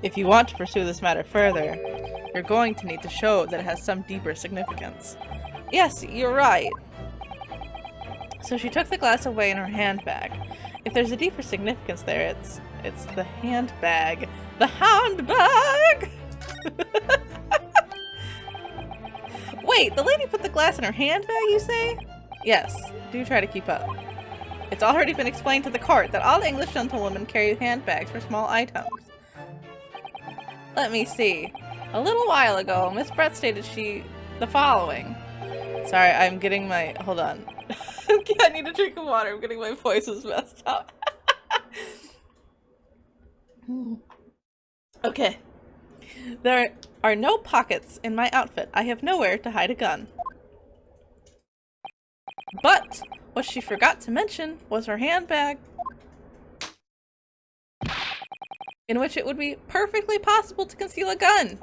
If you want to pursue this matter further, you're going to need to show that it has some deeper significance. Yes, you're right. So she took the glass away in her handbag. If there's a deeper significance there, it's the handbag. The handbag! Wait, the lady put the glass in her handbag, you say? Yes, do try to keep up. It's already been explained to the court that all English gentlewomen carry handbags for small items. Let me see. A little while ago, Miss Brett stated the following. Sorry, I'm getting my... Hold on. I need a drink of water. I'm getting my voices messed up. Okay. There are no pockets in my outfit. I have nowhere to hide a gun. But what she forgot to mention was her handbag, in which it would be perfectly possible to conceal a gun.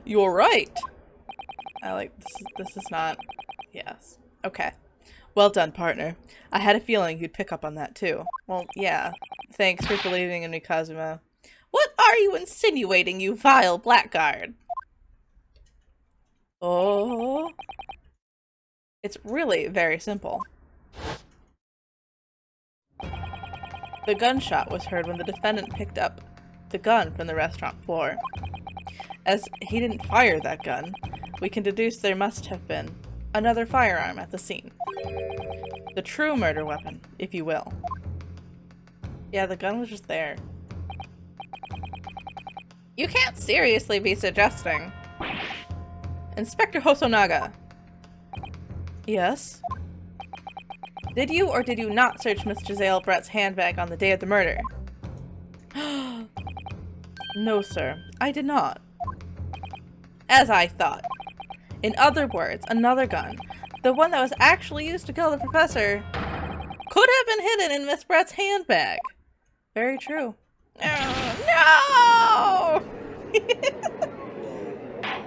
You're right. This is not... Yes. Okay. Well done, partner. I had a feeling you'd pick up on that too. Well, yeah. Thanks for believing in me, Kazuma. What are you insinuating, you vile blackguard? Oh. It's really very simple. The gunshot was heard when the defendant picked up the gun from the restaurant floor. As he didn't fire that gun, we can deduce there must have been another firearm at the scene. The true murder weapon, if you will. Yeah, the gun was just there. You can't seriously be suggesting. Inspector Hosonaga. Yes? Did you or did you not search Miss Giselle Brett's handbag on the day of the murder? No, sir. I did not. As I thought. In other words, another gun, the one that was actually used to kill the professor, could have been hidden in Miss Brett's handbag. Very true. No!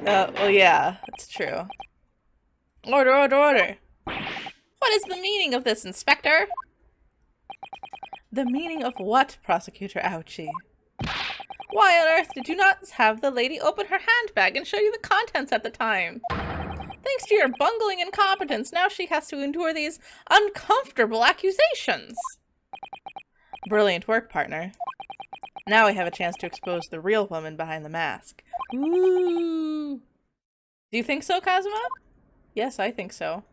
Well, yeah, it's true. Order, order, order. What is the meaning of this, Inspector? The meaning of what, Prosecutor Ouchie? Why on earth did you not have the lady open her handbag and show you the contents at the time? Thanks to your bungling incompetence, now she has to endure these uncomfortable accusations. Brilliant work, partner. Now we have a chance to expose the real woman behind the mask. Ooh. Do you think so, Kazuma? Yes, I think so.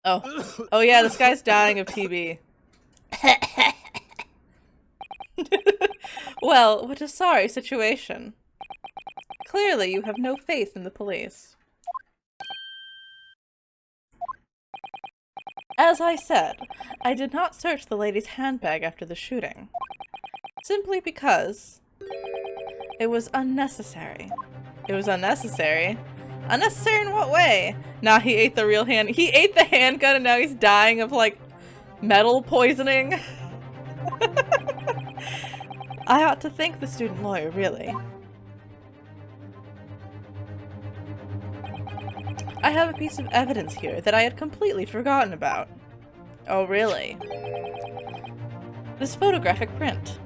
Oh. Oh yeah, this guy's dying of TB. Well, what a sorry situation. Clearly, you have no faith in the police. As I said, I did not search the lady's handbag after the shooting. Simply because it was unnecessary. It was unnecessary? Unnecessary in what way? Nah, he ate the real hand. He ate the handgun and now he's dying of, like, metal poisoning. I ought to thank the student lawyer, really. I have a piece of evidence here that I had completely forgotten about. Oh, really? This photographic print.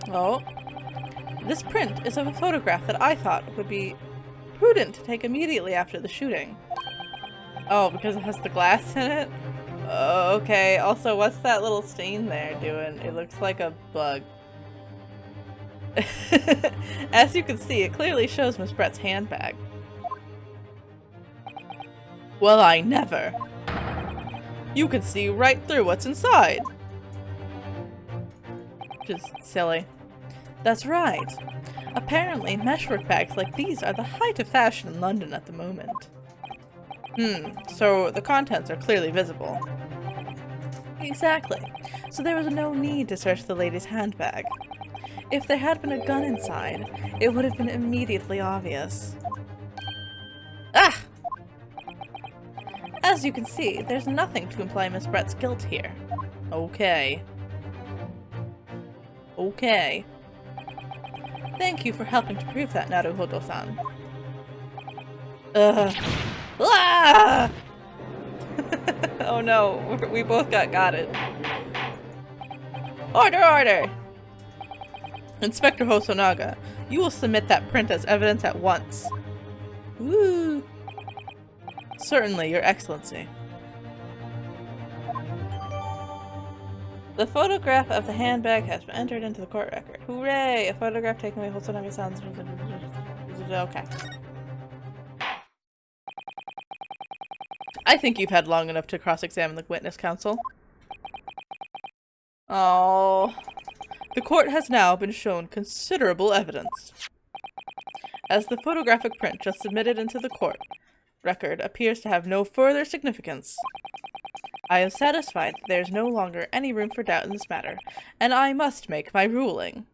Oh. This print is of a photograph that I thought would be prudent to take immediately after the shooting. Oh, because it has the glass in it? Okay, also, what's that little stain there doing? It looks like a bug. As you can see, it clearly shows Miss Brett's handbag. Well, I never. You can see right through what's inside. Just silly. That's right. Apparently, meshwork bags like these are the height of fashion in London at the moment. So the contents are clearly visible. Exactly. So there was no need to search the lady's handbag. If there had been a gun inside, it would have been immediately obvious. Ah! As you can see, there's nothing to imply Miss Brett's guilt here. Okay. Okay. Thank you for helping to prove that, Naruhodo-san. Ugh. Ah! Oh no, we both got it. Order, order! Inspector Hosonaga, you will submit that print as evidence at once. Woo! Certainly, Your Excellency. The photograph of the handbag has been entered into the court record. Hooray! A photograph taken by Hosonaga-san's... Okay. I think you've had long enough to cross-examine the witness, counsel. Oh. The court has now been shown considerable evidence. As the photographic print just submitted into the court record appears to have no further significance, I am satisfied that there is no longer any room for doubt in this matter, and I must make my ruling.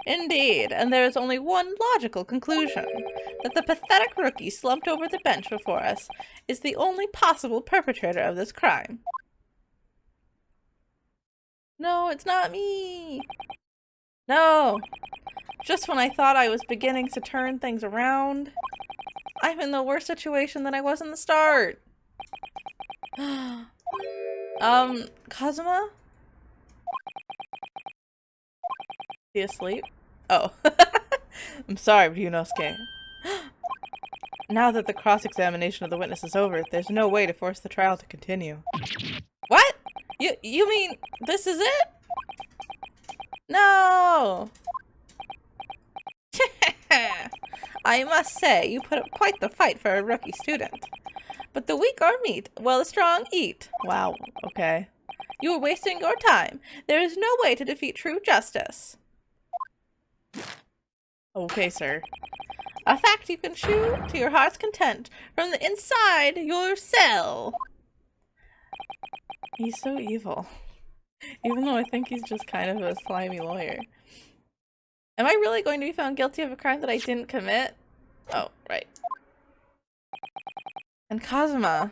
Indeed, and there is only one logical conclusion, that the pathetic rookie slumped over the bench before us is the only possible perpetrator of this crime. No, it's not me! No! Just when I thought I was beginning to turn things around, I'm in the worse situation than I was in the start. Kazuma? Is he asleep? Oh. I'm sorry, Ryunosuke. Now that the cross-examination of the witness is over, there's no way to force the trial to continue. What? You mean this is it? No! I must say, you put up quite the fight for a rookie student. But the weak are meat, while the strong eat. Wow, okay. You are wasting your time. There is no way to defeat true justice. Okay, sir. A fact you can chew to your heart's content from the inside your cell. He's so evil. Even though I think he's just kind of a slimy lawyer. Am I really going to be found guilty of a crime that I didn't commit? Oh, right. And Kazuma.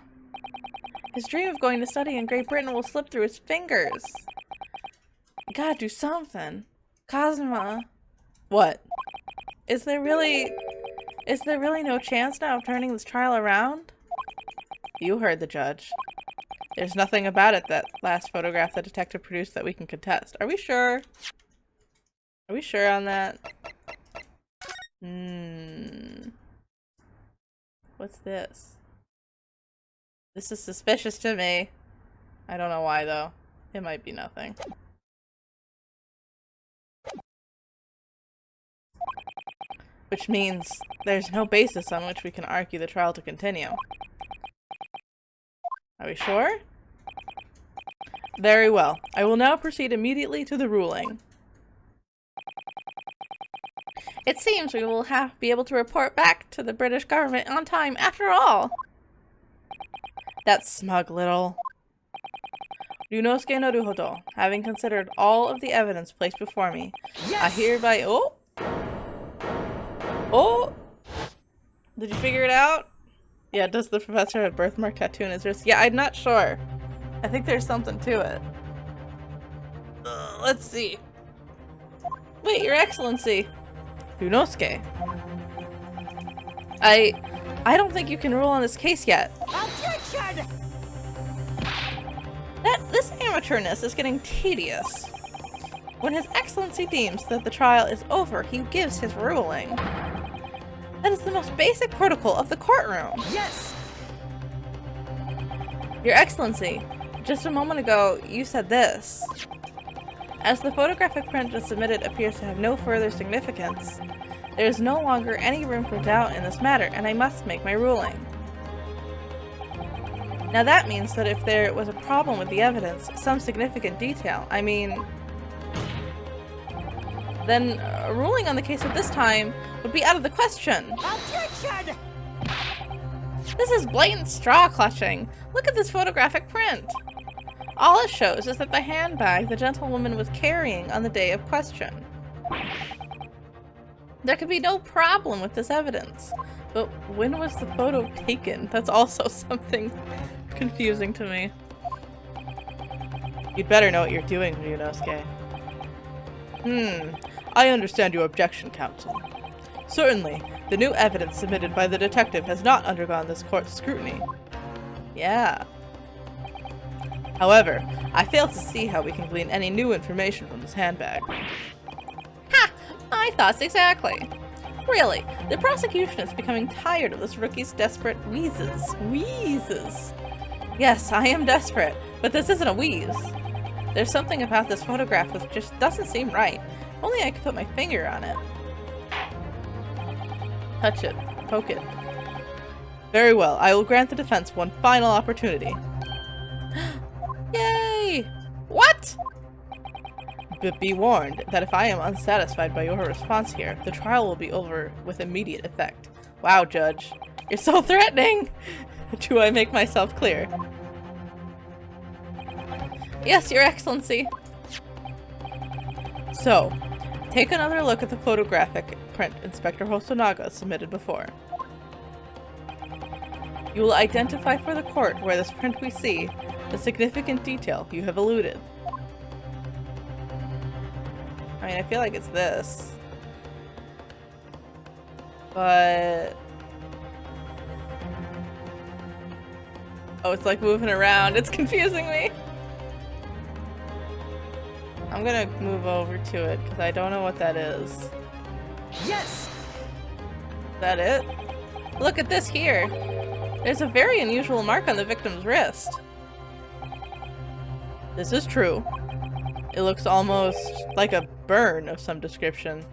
His dream of going to study in Great Britain will slip through his fingers. You gotta do something. Kazuma. What? Is there really no chance now of turning this trial around? You heard the judge. There's nothing about it, that last photograph the detective produced, that we can contest. Are we sure? Are we sure on that? What's this? This is suspicious to me. I don't know why, though. It might be nothing. Which means there's no basis on which we can argue the trial to continue. Are we sure? Very well. I will now proceed immediately to the ruling. It seems we will be able to report back to the British government on time after all. That smug little... Ryunosuke Naruhodo, having considered all of the evidence placed before me, yes! I hereby... Oh! Oh! Did you figure it out? Yeah, does the professor have birthmark tattoo on his wrist? Yeah, I'm not sure. I think there's something to it. Let's see. Wait, Your Excellency. Ryunosuke. I don't think you can rule on this case yet. Objection! This amateurness is getting tedious. When His Excellency deems that the trial is over, he gives his ruling. That is the most basic protocol of the courtroom. Yes! Your Excellency, just a moment ago, you said this. As the photographic print just submitted appears to have no further significance, there is no longer any room for doubt in this matter, and I must make my ruling. Now that means that if there was a problem with the evidence, some significant detail, I mean... then a ruling on the case at this time would be out of the question. Objection! This is blatant straw clutching. Look at this photographic print. All it shows is that the handbag the gentlewoman was carrying on the day of question. There could be no problem with this evidence. But when was the photo taken? That's also something confusing to me. You'd better know what you're doing, Ryunosuke. I understand your objection, counsel. Certainly, the new evidence submitted by the detective has not undergone this court's scrutiny. Yeah. However, I fail to see how we can glean any new information from this handbag. Ha! My thoughts exactly. Really, the prosecution is becoming tired of this rookie's desperate wheezes. Wheezes. Yes, I am desperate, but this isn't a wheeze. There's something about this photograph that just doesn't seem right. If only I could put my finger on it. Touch it. Poke it. Very well, I will grant the defense one final opportunity. Yay! What? But be warned that if I am unsatisfied by your response here, the trial will be over with immediate effect. Wow, Judge. You're so threatening! Do I make myself clear? Yes, Your Excellency. So, take another look at the photographic print Inspector Hosonaga submitted before. You will identify for the court where this print we see the significant detail you have eluded. I mean, I feel like it's this. But... oh, it's like moving around. It's confusing me. I'm gonna move over to it because I don't know what that is. Yes! Is that it? Look at this here. There's a very unusual mark on the victim's wrist. This is true. It looks almost like a burn of some description.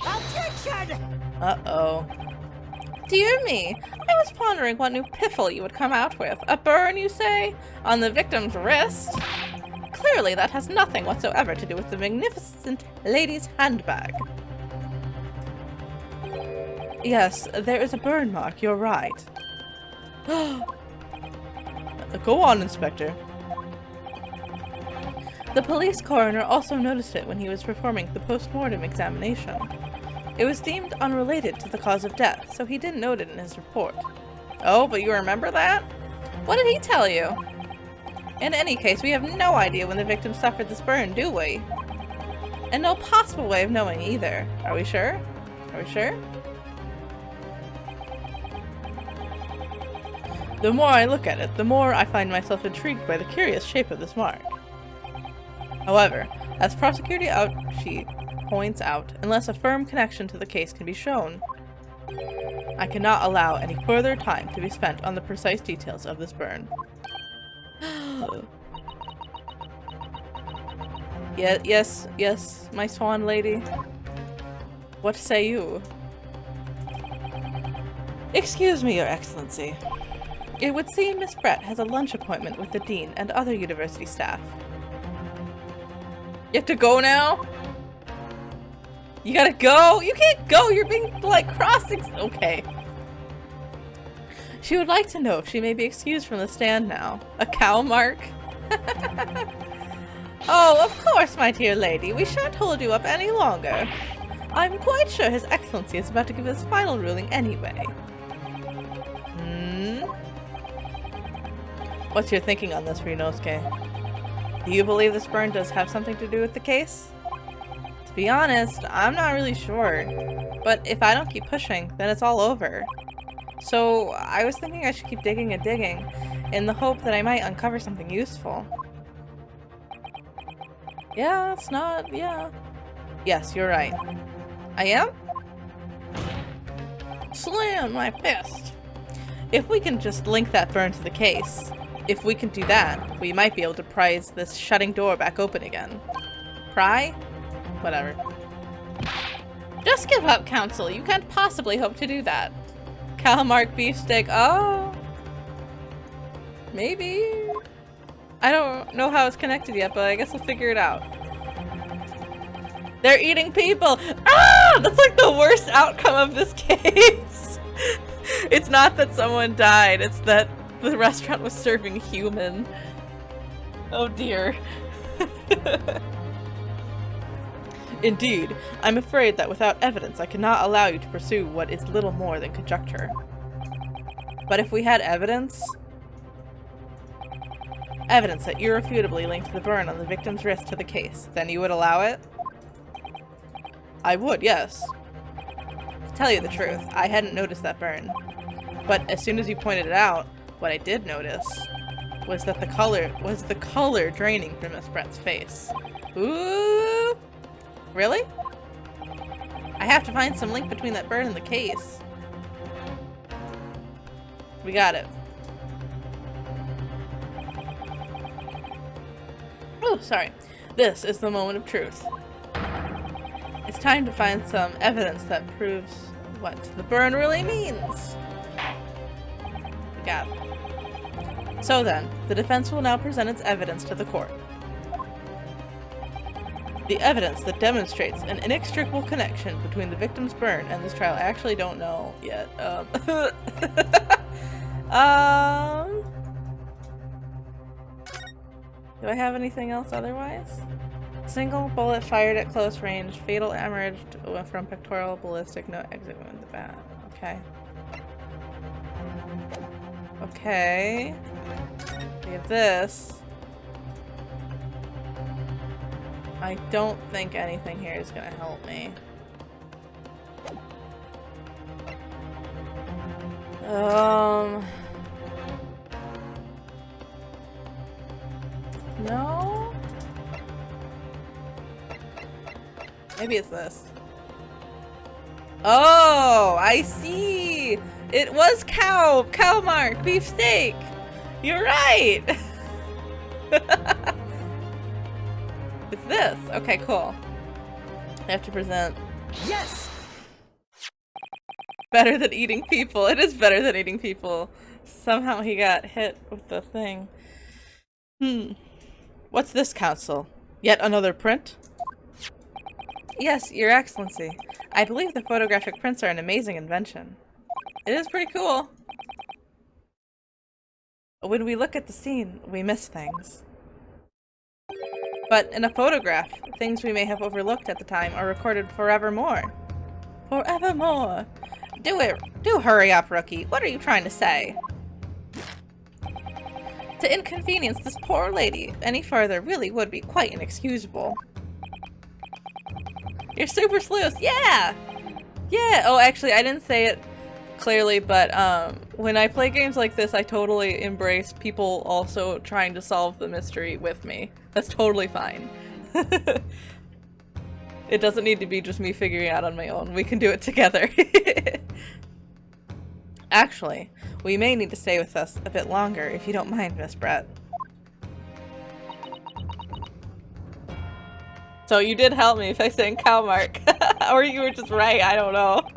Objection! Uh-oh. Dear me, I was pondering what new piffle you would come out with. A burn, you say? On the victim's wrist? Clearly that has nothing whatsoever to do with the magnificent lady's handbag. Yes, there is a burn mark, you're right. Go on, Inspector. The police coroner also noticed it when he was performing the post-mortem examination. It was deemed unrelated to the cause of death, so he didn't note it in his report. Oh, but you remember that? What did he tell you? In any case, we have no idea when the victim suffered this burn, do we? And no possible way of knowing either. Are we sure? Are we sure? The more I look at it, the more I find myself intrigued by the curious shape of this mark. However, as Prosecutor Ouchi points out, unless a firm connection to the case can be shown, I cannot allow any further time to be spent on the precise details of this burn. Yes, my swan lady. What say you? Excuse me, Your Excellency. It would seem Miss Brett has a lunch appointment with the Dean and other university staff. You have to go now? You gotta go! You can't go! You're being, like, okay. She would like to know if she may be excused from the stand now. A cow mark? Oh, of course, my dear lady. We shan't hold you up any longer. I'm quite sure His Excellency is about to give his final ruling anyway. What's your thinking on this, Ryunosuke? Do you believe this burn does have something to do with the case? To be honest, I'm not really sure. But if I don't keep pushing, then it's all over. So I was thinking I should keep digging and digging, in the hope that I might uncover something useful. Yeah, it's not, yeah. Yes, you're right. I am? Slam my fist! If we can just link that burn to the case, if we can do that, we might be able to prise this shutting door back open again. Pry? Whatever. Just give up, Council. You can't possibly hope to do that. Calamari beefsteak. Oh. Maybe. I don't know how it's connected yet, but I guess we'll figure it out. They're eating people! Ah! That's like the worst outcome of this case! It's not that someone died, it's that the restaurant was serving human. Oh dear. Indeed, I'm afraid that without evidence I cannot allow you to pursue what is little more than conjecture. But if we had evidence that irrefutably linked the burn on the victim's wrist to the case, then you would allow it? I would, yes. To tell you the truth, I hadn't noticed that burn. But as soon as you pointed it out, what I did notice was that the color draining from Miss Brett's face. Ooh! Really? I have to find some link between that burn and the case. We got it. Oh, sorry. This is the moment of truth. It's time to find some evidence that proves what the burn really means. We got it. So then, the defense will now present its evidence to the court. The evidence that demonstrates an inextricable connection between the victim's burn and this trial. I actually don't know yet. Do I have anything else otherwise? Single bullet fired at close range, fatal hemorrhage from pectoral ballistic, no exit wound in the back. Okay. Okay. We have this. I don't think anything here is gonna help me. No? Maybe it's this. Oh, I see! It was cow mark, beefsteak! You're right! It's this. Okay, cool. I have to present. Yes! Better than eating people. It is better than eating people. Somehow he got hit with the thing. What's this, Council? Yet another print? Yes, Your Excellency. I believe the photographic prints are an amazing invention. It is pretty cool. When we look at the scene, we miss things. But in a photograph, things we may have overlooked at the time are recorded forevermore. Forevermore! Do hurry up, Rookie. What are you trying to say? To inconvenience this poor lady any further really would be quite inexcusable. You're super sleuth! Yeah! Yeah! Oh, actually, I didn't say it clearly, but when I play games like this, I totally embrace people also trying to solve the mystery with me. That's totally fine. It doesn't need to be just me figuring it out on my own. We can do it together. Actually, we may need to stay with us a bit longer, if you don't mind, Miss Brett. So you did help me by saying cow mark. Or you were just right, I don't know.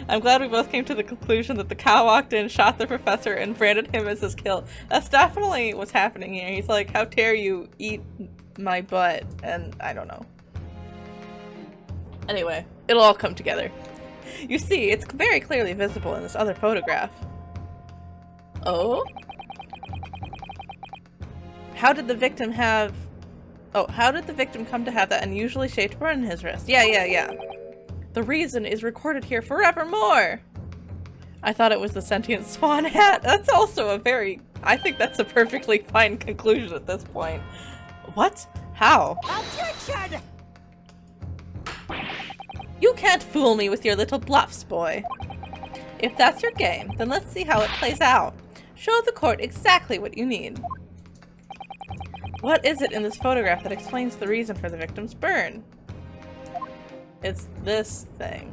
I'm glad we both came to the conclusion that the cow walked in, shot the professor, and branded him as his kill. That's definitely what's happening here. He's like, how dare you eat my butt? And I don't know. Anyway, it'll all come together. You see, it's very clearly visible in this other photograph. Oh? How did the victim have... Oh, how did the victim come to have that unusually shaped burn in his wrist? Yeah. The reason is recorded here forevermore! I thought it was the sentient swan hat. That's also a very... I think that's a perfectly fine conclusion at this point. What? How? Objection! You can't fool me with your little bluffs, boy. If that's your game, then let's see how it plays out. Show the court exactly what you need. What is it in this photograph that explains the reason for the victim's burn? It's this thing.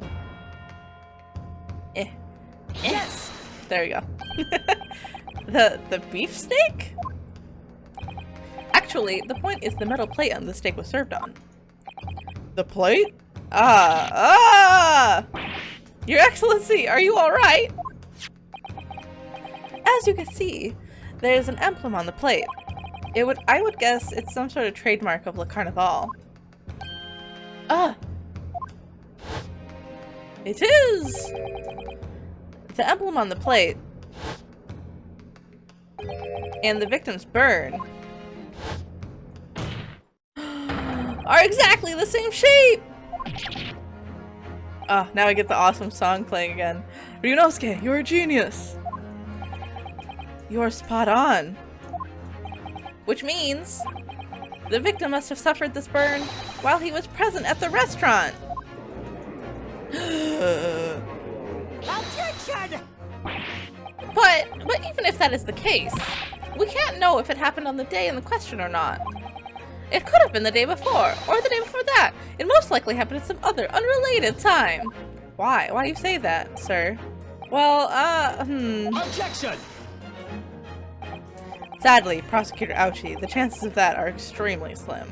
Yes! There you go. The beef steak? Actually, the point is the metal plate on the steak was served on. The plate? Your Excellency, are you alright? As you can see, there's an emblem on the plate. I would guess it's some sort of trademark of Le Carnival. It is! The emblem on the plate and the victim's burn are exactly the same shape! Now I get the awesome song playing again. Ryunosuke, you're a genius! You're spot on. Which means the victim must have suffered this burn while he was present at the restaurant. Objection! But even if that is the case, we can't know if it happened on the day in the question or not. It could have been the day before, or the day before that. It most likely happened at some other unrelated time. Why? Why do you say that, sir? Well, Objection! Sadly, Prosecutor Ouchie, the chances of that are extremely slim.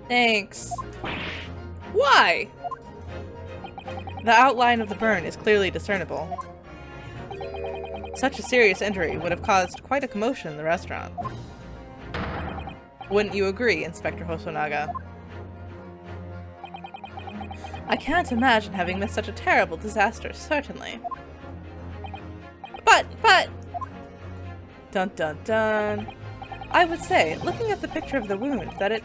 Thanks. Why? The outline of the burn is clearly discernible. Such a serious injury would have caused quite a commotion in the restaurant. Wouldn't you agree, Inspector Hosonaga? I can't imagine having missed such a terrible disaster, certainly. But... Dun dun dun. I would say, looking at the picture of the wound, that it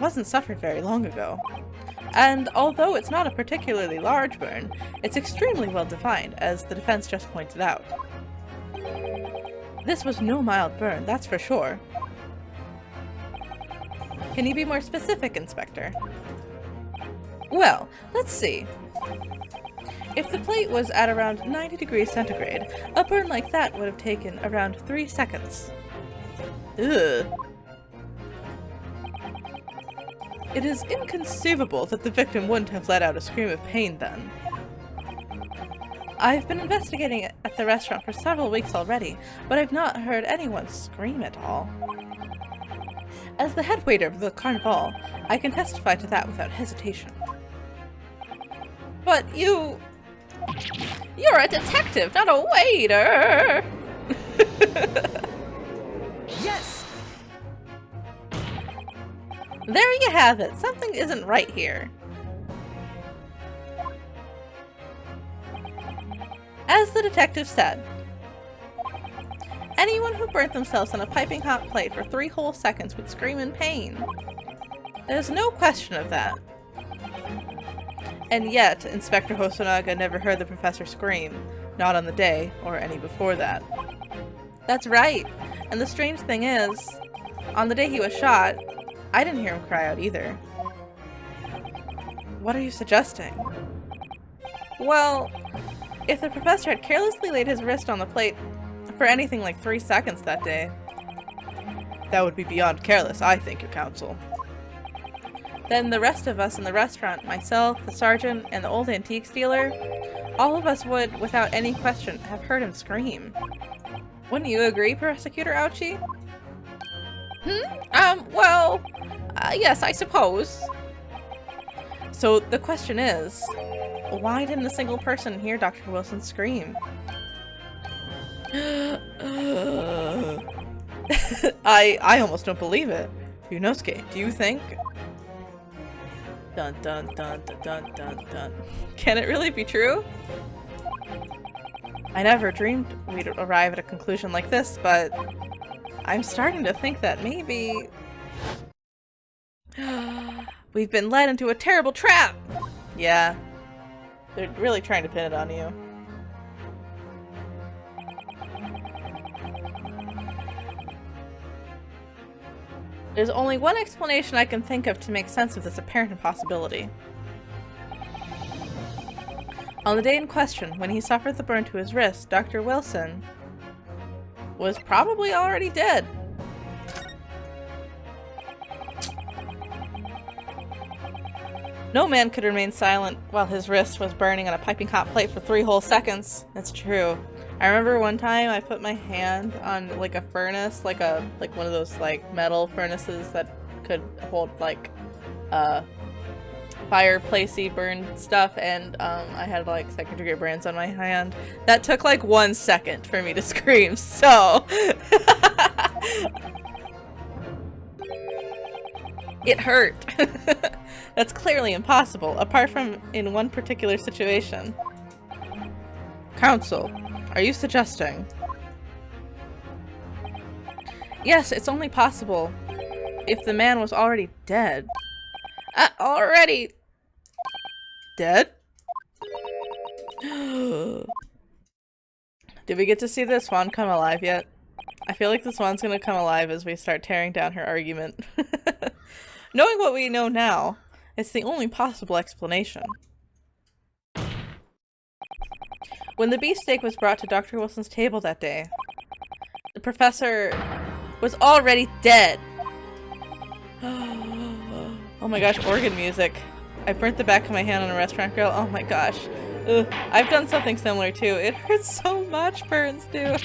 wasn't suffered very long ago. And although it's not a particularly large burn, it's extremely well defined, as the defense just pointed out. This was no mild burn, that's for sure. Can you be more specific, Inspector? Well, let's see. If the plate was at around 90 degrees centigrade, a burn like that would have taken around 3 seconds. Ugh. It is inconceivable that the victim wouldn't have let out a scream of pain then. I've been investigating it at the restaurant for several weeks already, but I've not heard anyone scream at all. As the head waiter of the Carnival, I can testify to that without hesitation. But you're a detective, not a waiter! Yes! There you have it. Something isn't right here. As the detective said, anyone who burnt themselves on a piping hot plate for 3 whole seconds would scream in pain. There's no question of that. And yet, Inspector Hosonaga never heard the professor scream, not on the day, or any before that. That's right, and the strange thing is, on the day he was shot, I didn't hear him cry out either. What are you suggesting? Well, if the professor had carelessly laid his wrist on the plate for anything like 3 seconds that day, that would be beyond careless, I think, Your Counsel. Then the rest of us in the restaurant, myself, the sergeant, and the old antiques dealer, all of us would, without any question, have heard him scream. Wouldn't you agree, Prosecutor Ouchie? Yes, I suppose. So the question is, why didn't a single person hear Dr. Wilson scream? I almost don't believe it. Ryunosuke, do you think? Dun dun dun dun dun dun dun. Can it really be true? I never dreamed we'd arrive at a conclusion like this, but I'm starting to think that maybe we've been led into a terrible trap! Yeah. They're really trying to pin it on you. There's only one explanation I can think of to make sense of this apparent impossibility. On the day in question, when he suffered the burn to his wrist, Dr. Wilson was probably already dead. No man could remain silent while his wrist was burning on a piping hot plate for 3 whole seconds. That's true. I remember one time I put my hand on like a furnace, like one of those like metal furnaces that could hold like fireplacey burned stuff, and I had like 2nd degree burns on my hand. That took like 1 second for me to scream, so it hurt. That's clearly impossible, apart from in one particular situation. Counsel, are you suggesting? Yes, it's only possible if the man was already dead. Already dead? Did we get to see the swan come alive yet? I feel like the swan's gonna come alive as we start tearing down her argument. Knowing what we know now, it's the only possible explanation. When the beefsteak was brought to Dr. Wilson's table that day, the professor was already dead. Oh my gosh, organ music. I burnt the back of my hand on a restaurant grill. Oh my gosh. Ugh. I've done something similar too. It hurts so much, burns do.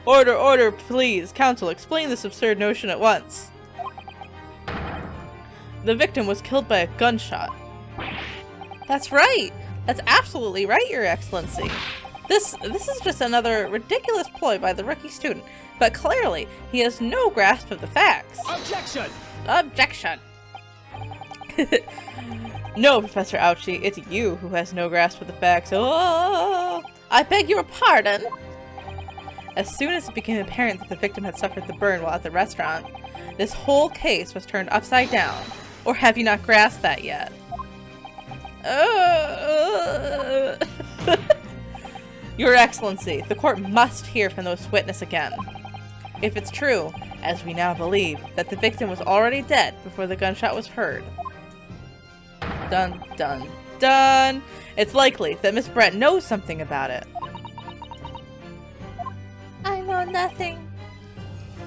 Order, order, please. Counsel, explain this absurd notion at once. The victim was killed by a gunshot. That's right. That's absolutely right, Your Excellency. This is just another ridiculous ploy by the rookie student, but clearly he has no grasp of the facts. Objection! Objection! No, Professor Ouchie, it's you who has no grasp of the facts. Oh, I beg your pardon. As soon as it became apparent that the victim had suffered the burn while at the restaurant, this whole case was turned upside down. Or have you not grasped that yet? Your Excellency, the court must hear from those witnesses again. If it's true, as we now believe, that the victim was already dead before the gunshot was heard. Dun dun dun! It's likely that Miss Brett knows something about it. I know nothing.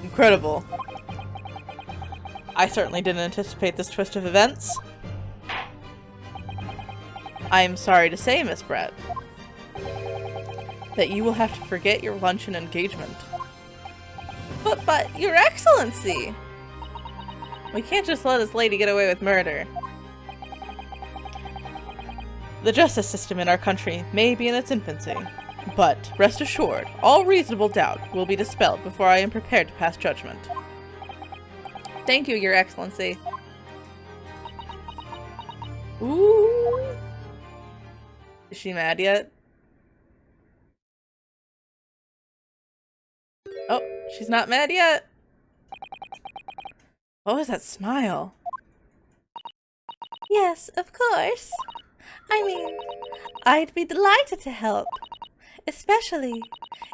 Incredible. I certainly didn't anticipate this twist of events. I am sorry to say, Miss Brett, that you will have to forget your luncheon engagement. But, Your Excellency! We can't just let this lady get away with murder. The justice system in our country may be in its infancy, but rest assured, all reasonable doubt will be dispelled before I am prepared to pass judgment. Thank you, Your Excellency. Ooh. Is she mad yet? Oh, she's not mad yet. What was that smile? Yes, of course. I mean, I'd be delighted to help. Especially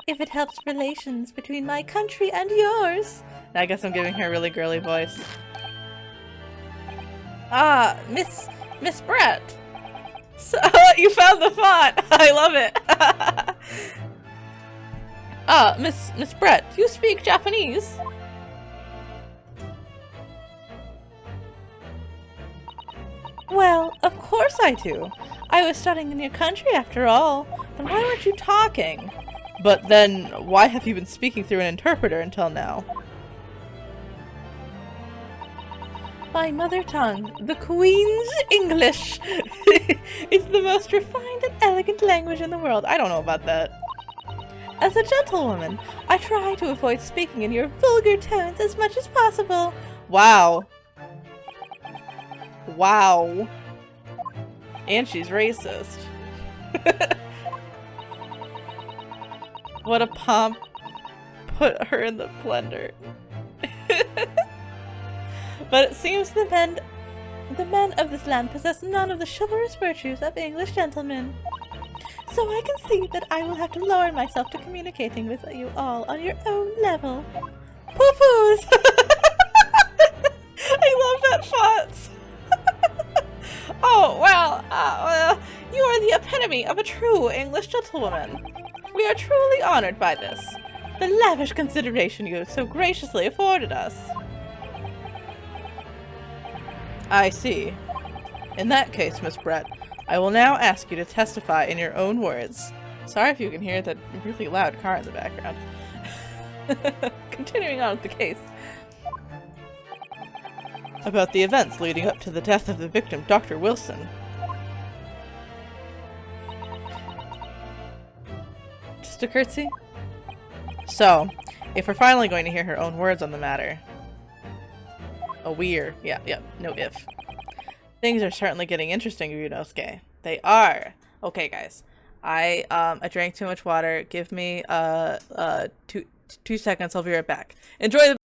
if it helps relations between my country and yours. I guess I'm giving her a really girly voice. Ah, Miss Brett. So, you found the font! I love it! Ah, Miss Brett, you speak Japanese? Well, of course I do. I was studying in your country after all. Then why weren't you talking? But then, why have you been speaking through an interpreter until now? My mother tongue, the Queen's English, is the most refined and elegant language in the world. I don't know about that. As a gentlewoman, I try to avoid speaking in your vulgar tones as much as possible. Wow. Wow. And she's racist. What a pomp. Put her in the blender. But it seems the men of this land possess none of the chivalrous virtues of English gentlemen. So I can see that I will have to lower myself to communicating with you all on your own level. Poo-poos! I love that font! Oh, well, you are the epitome of a true English gentlewoman. We are truly honored by this. The lavish consideration you have so graciously afforded us. I see. In that case, Miss Brett, I will now ask you to testify in your own words. Sorry if you can hear that really loud car in the background. Continuing on with the case. About the events leading up to the death of the victim, Dr. Wilson. Just a curtsy? So, if we're finally going to hear her own words on the matter. Yeah, no if. Things are certainly getting interesting, Ryunosuke. They are. Okay, guys. I drank too much water. Give me, 2 seconds. I'll be right back. Enjoy the—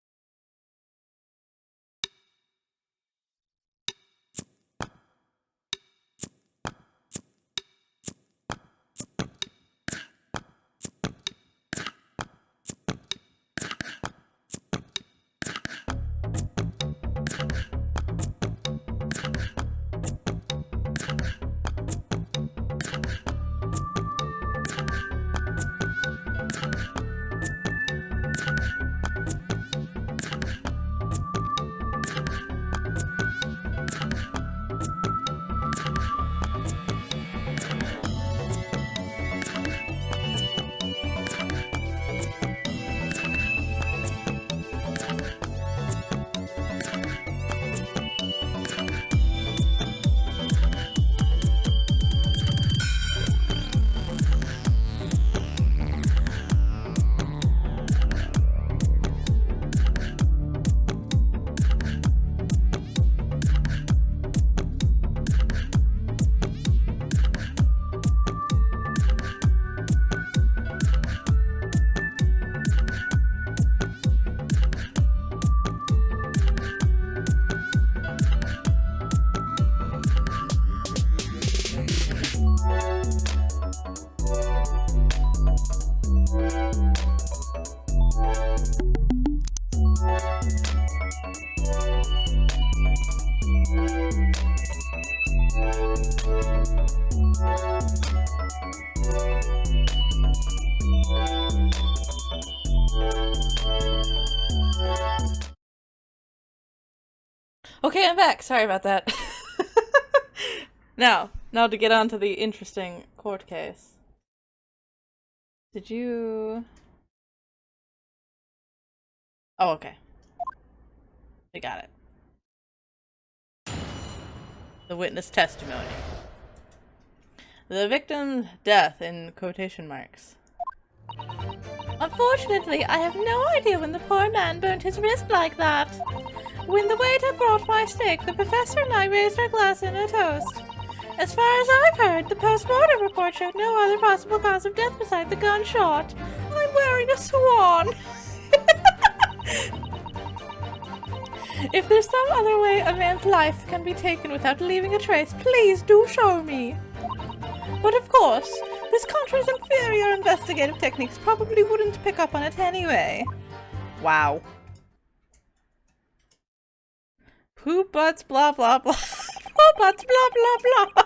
Okay, I'm back. Sorry about that. Now to get on to the interesting court case. Did you... Oh, okay. We got it. The witness testimony. The victim's death in quotation marks. Unfortunately, I have no idea when the poor man burnt his wrist like that. When the waiter brought my steak, the professor and I raised our glass in a toast. As far as I've heard, the post-mortem report showed no other possible cause of death besides the gunshot. I'm wearing a swan. If there's some other way a man's life can be taken without leaving a trace, please do show me. But of course, this country's inferior investigative techniques probably wouldn't pick up on it anyway. Wow. Poo butts blah blah blah. Poo butts blah blah blah.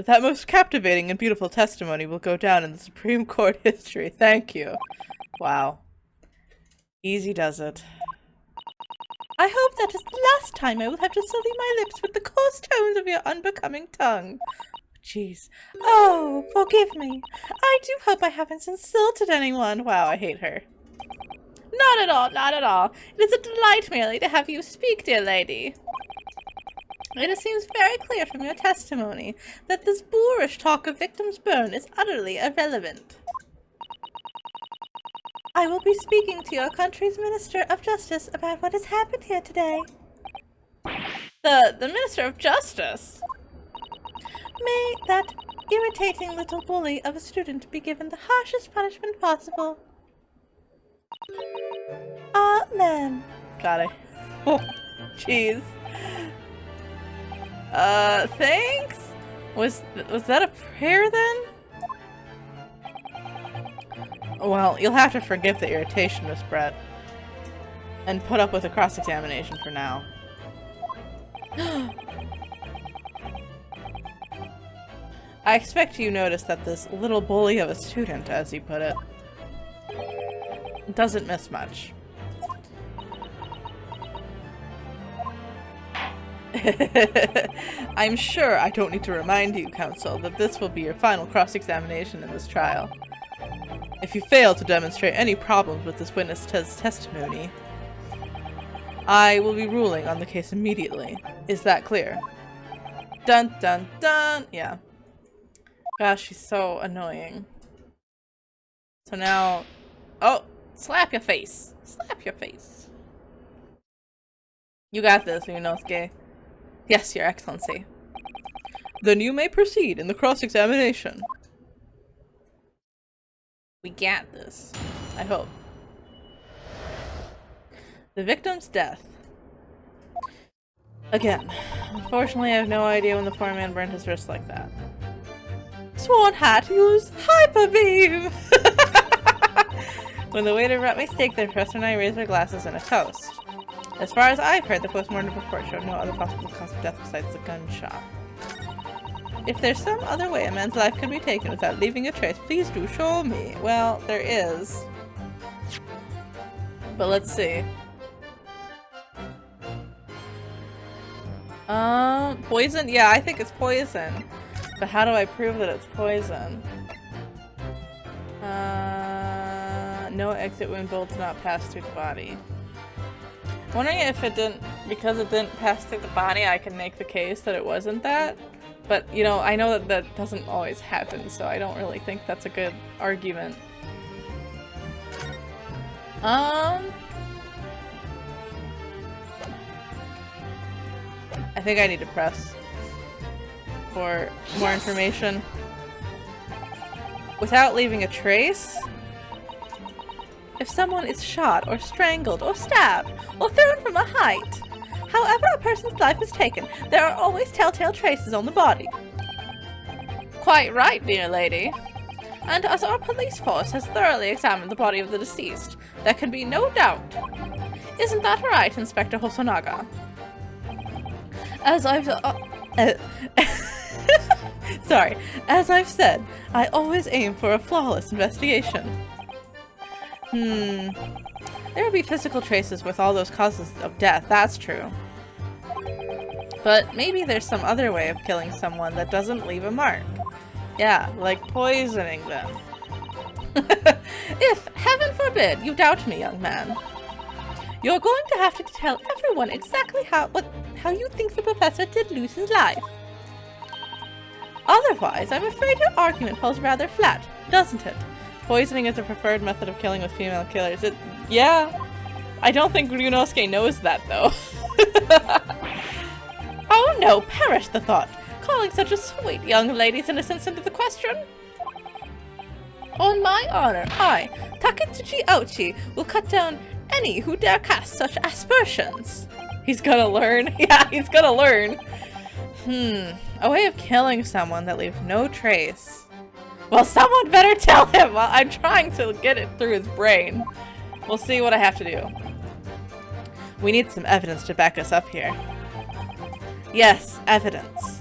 That most captivating and beautiful testimony will go down in the Supreme Court history. Thank you. Wow. Easy does it. I hope that is the last time I will have to sully my lips with the coarse tones of your unbecoming tongue. Jeez. Oh, forgive me. I do hope I haven't insulted anyone. Wow, I hate her. Not at all, not at all. It is a delight merely to have you speak, dear lady. It seems very clear from your testimony that this boorish talk of victim's burn is utterly irrelevant. I will be speaking to your country's Minister of Justice about what has happened here today. The Minister of Justice? May that irritating little bully of a student be given the harshest punishment possible. Amen. Got it. Oh, jeez. Thanks? Was that a prayer then? Well, you'll have to forgive the irritation, Miss Brett. And put up with a cross-examination for now. I expect you noticed that this little bully of a student, as you put it, doesn't miss much. I'm sure I don't need to remind you, Counsel, that this will be your final cross-examination in this trial. If you fail to demonstrate any problems with this witness's testimony, I will be ruling on the case immediately. Is that clear? Dun dun dun! Yeah. Gosh, she's so annoying. So now... Oh! Slap your face! Slap your face! You got this, Ryunosuke. Yes, Your Excellency. Then you may proceed in the cross-examination. We got this. I hope. The victim's death. Again. Unfortunately, I have no idea when the poor man burned his wrist like that. Swan had to use Hyper Beam! When the waiter brought me steak, the professor and I raised our glasses in a toast. As far as I've heard, the postmortem report showed no other possible cause of death besides the gunshot. If there's some other way a man's life can be taken without leaving a trace, please do show me. Well, there is. But let's see. Poison? Yeah, I think it's poison. But how do I prove that it's poison? No exit wound bullet did not pass through the body. I'm wondering if it didn't, because it didn't pass through the body, I can make the case that it wasn't that. But, you know, I know that that doesn't always happen, so I don't really think that's a good argument. I think I need to press for more information. Without leaving a trace? If someone is shot or strangled or stabbed or thrown from a height, however a person's life is taken, there are always telltale traces on the body. Quite right, dear lady. And as our police force has thoroughly examined the body of the deceased, there can be no doubt. Isn't that right, Inspector Hosonaga? As I've sorry, as I've said, I always aim for a flawless investigation. There would be physical traces with all those causes of death, that's true. But maybe there's some other way of killing someone that doesn't leave a mark. Yeah, like poisoning them. If, heaven forbid, you doubt me, young man, you're going to have to tell everyone exactly how you think the professor did lose his life. Otherwise, I'm afraid your argument falls rather flat, doesn't it? Poisoning is the preferred method of killing with female killers. Yeah. I don't think Ryunosuke knows that, though. Oh no, perish the thought! Calling such a sweet young lady's innocence into the question? On my honor, I, Taketsuchi Ouchi, will cut down any who dare cast such aspersions. He's gonna learn. Yeah, he's gonna learn. A way of killing someone that leaves no trace. Well, someone better tell him! Well, I'm trying to get it through his brain. We'll see what I have to do. We need some evidence to back us up here. Yes, evidence.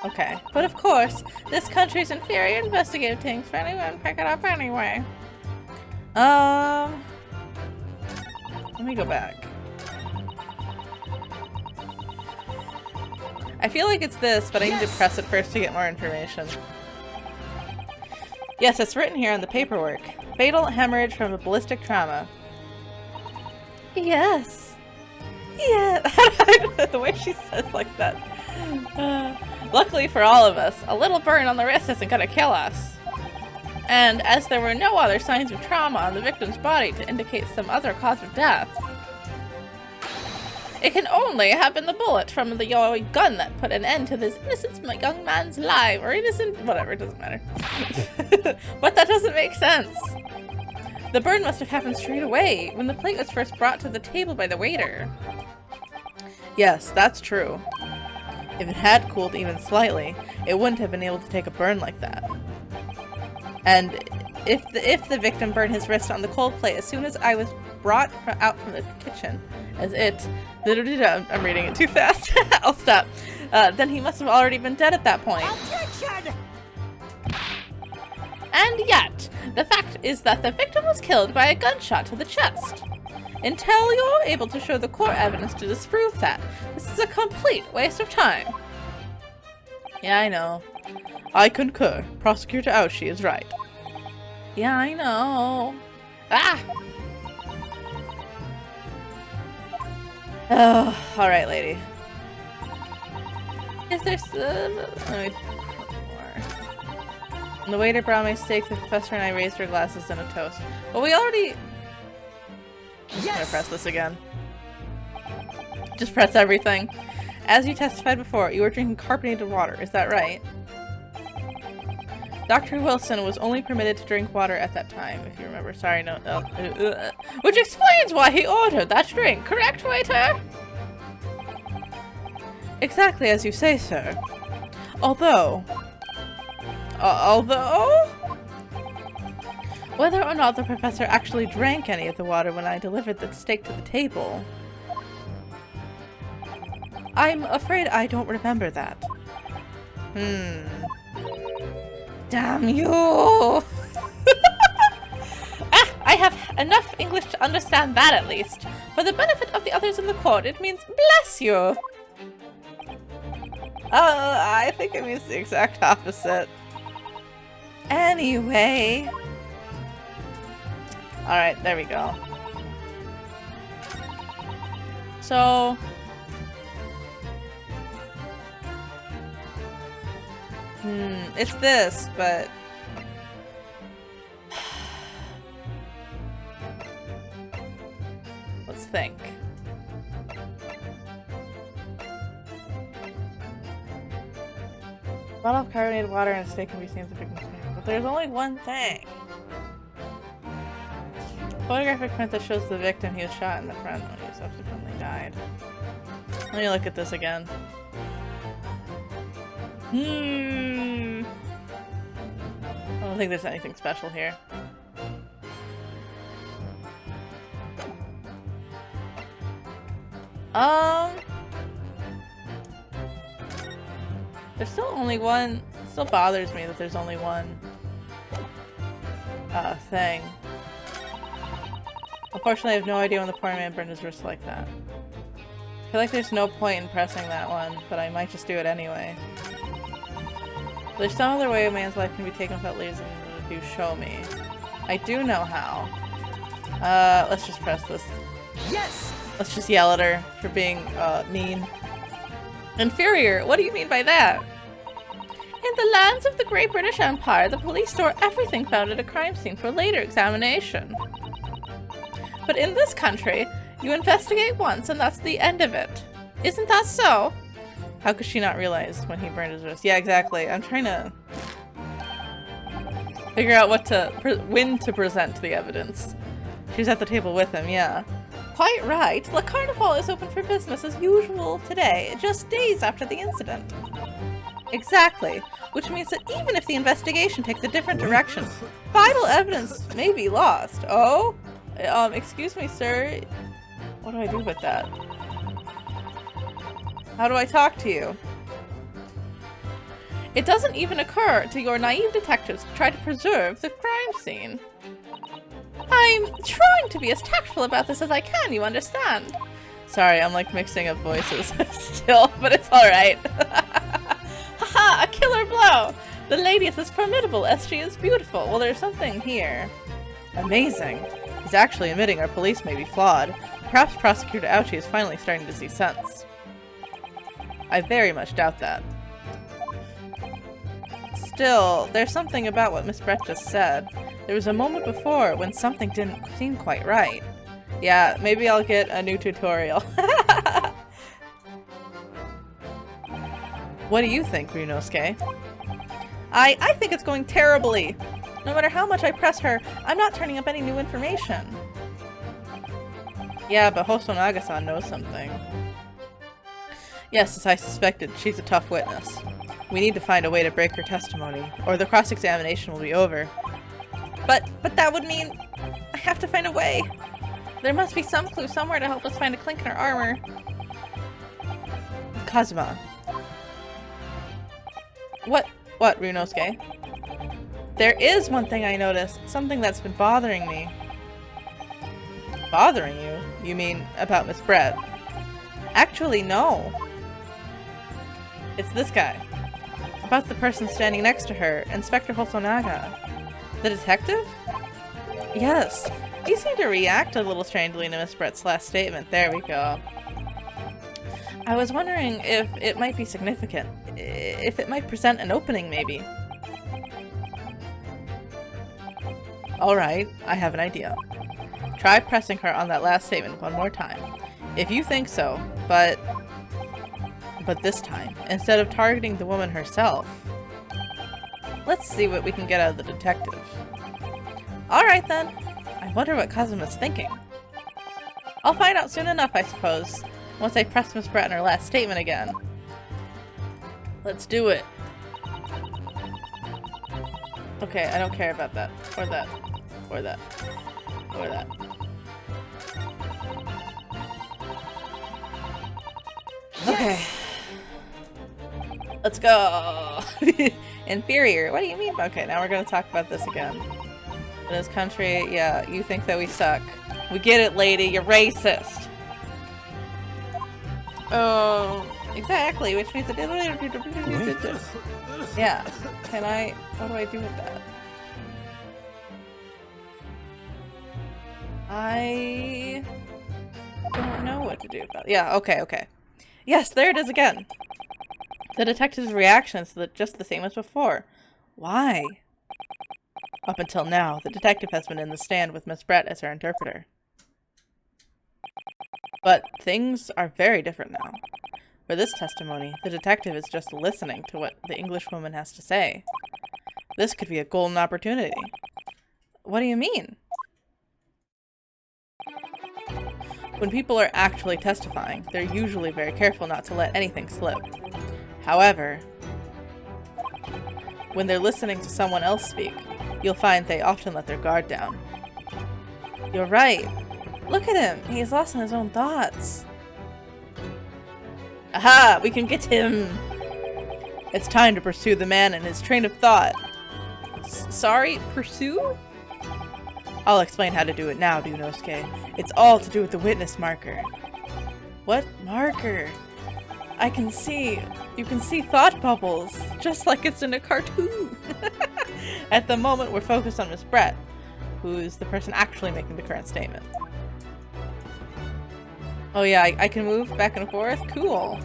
Okay, but of course, this country's inferior investigative teams for anyone pick it up anyway. Let me go back. I feel like it's this, but I need to press it first to get more information. Yes, it's written here on the paperwork. Fatal hemorrhage from a ballistic trauma. Yes. Yeah. The way she says like that. Luckily for all of us, a little burn on the wrist isn't gonna kill us. And as there were no other signs of trauma on the victim's body to indicate some other cause of death, it can only have been the bullet from your gun that put an end to this innocent young man's life, or innocent, whatever, it doesn't matter. But that doesn't make sense. The burn must have happened straight away, when the plate was first brought to the table by the waiter. Yes, that's true. If it had cooled even slightly, it wouldn't have been able to take a burn like that. And if the victim burned his wrist on the cold plate as soon as I was brought out from the kitchen, as it... I'm reading it too fast. I'll stop. Then he must have already been dead at that point. Objection! And yet, the fact is that the victim was killed by a gunshot to the chest. Until you're able to show the court evidence to disprove that, this is a complete waste of time. Yeah, I know. I concur. Prosecutor Ouchie is right. Yeah, I know. Ah! Oh, alright, lady. Is there some... Let me... More. The waiter brought my steak, the professor and I raised our glasses in a toast. But we already... I'm just gonna press this again. Just press everything. As you testified before, you were drinking carbonated water, is that right? Dr. Wilson was only permitted to drink water at that time, if you remember. Sorry, no. Which explains why he ordered that drink, correct, waiter? Exactly as you say, sir. Although... Whether or not the professor actually drank any of the water when I delivered the steak to the table... I'm afraid I don't remember that. Damn you! I have enough English to understand that at least. For the benefit of the others in the court, it means bless you! I think it means the exact opposite. Anyway... Alright, there we go. So... it's this, but... Let's think. A bottle of carbonated water and a steak can be seen at the victim's table, but there's only one thing. Photographic print that shows the victim he was shot in the front when he subsequently died. Let me look at this again. I don't think there's anything special here. There's still only one. It still bothers me that there's only one thing. Unfortunately, I have no idea when the poor man burned his wrist like that. I feel like there's no point in pressing that one, but I might just do it anyway. There's some other way a man's life can be taken without losing if you show me. I do know how. Let's just press this. Yes! Let's just yell at her for being, mean. Inferior? What do you mean by that? In the lands of the Great British Empire, the police store everything found at a crime scene for later examination. But in this country, you investigate once and that's the end of it. Isn't that so? How could she not realize when he burned his wrist? Yeah, exactly. I'm trying to figure out when to present the evidence. She's at the table with him, yeah. Quite right. La Carnival is open for business as usual today, just days after the incident. Exactly. Which means that even if the investigation takes a different direction, vital evidence may be lost. Oh? Excuse me, sir. What do I do with that? How do I talk to you? It doesn't even occur to your naive detectives to try to preserve the crime scene. I'm trying to be as tactful about this as I can, you understand? Sorry, I'm like mixing up voices still, but it's alright. Haha, a killer blow! The lady is as formidable as she is beautiful. Well, there's something here. Amazing. He's actually admitting our police may be flawed. Perhaps Prosecutor Ouchie is finally starting to see sense. I very much doubt that. Still, there's something about what Miss Brett just said. There was a moment before when something didn't seem quite right. Yeah, maybe I'll get a new tutorial. What do you think, Ryunosuke? I think it's going terribly. No matter how much I press her, I'm not turning up any new information. Yeah, but Hosonaga-san knows something. Yes, as I suspected, she's a tough witness. We need to find a way to break her testimony, or the cross-examination will be over. But that would mean I have to find a way. There must be some clue somewhere to help us find a clink in her armor. Kazuma. What, Ryunosuke? There is one thing I noticed, something that's been bothering me. Bothering you? You mean about Miss Brett? Actually, no. It's this guy. About the person standing next to her, Inspector Hosonaga. The detective? Yes. He seemed to react a little strangely to Miss Brett's last statement. There we go. I was wondering if it might be significant. If it might present an opening, maybe. Alright, I have an idea. Try pressing her on that last statement one more time. If you think so, but this time, instead of targeting the woman herself, let's see what we can get out of the detective. Alright then. I wonder what Kazuma's thinking. I'll find out soon enough, I suppose, once I press Miss Brett in her last statement again. Let's do it. Okay, I don't care about that. Or that. Or that. Or that. Okay. Let's go! Inferior. What do you mean? Okay, now we're gonna talk about this again. In this country, yeah, you think that we suck. We get it, lady. You're racist. Oh, exactly. Which means that. Yeah. Can I? What do I do with that? I don't know what to do about it. Yeah. Okay. Yes, there it is again. The detective's reactions are just the same as before. Why? Up until now, the detective has been in the stand with Miss Brett as her interpreter. But things are very different now. For this testimony, the detective is just listening to what the Englishwoman has to say. This could be a golden opportunity. What do you mean? When people are actually testifying, they're usually very careful not to let anything slip. However, when they're listening to someone else speak, you'll find they often let their guard down. You're right. Look at him. He is lost in his own thoughts. Aha! We can get him! It's time to pursue the man and his train of thought. Sorry? Pursue? I'll explain how to do it now, Ryunosuke. It's all to do with the witness marker. What marker? I can see. You can see thought bubbles, just like it's in a cartoon. At the moment, we're focused on Miss Brett, who's the person actually making the current statement. Oh yeah, I can move back and forth? Cool.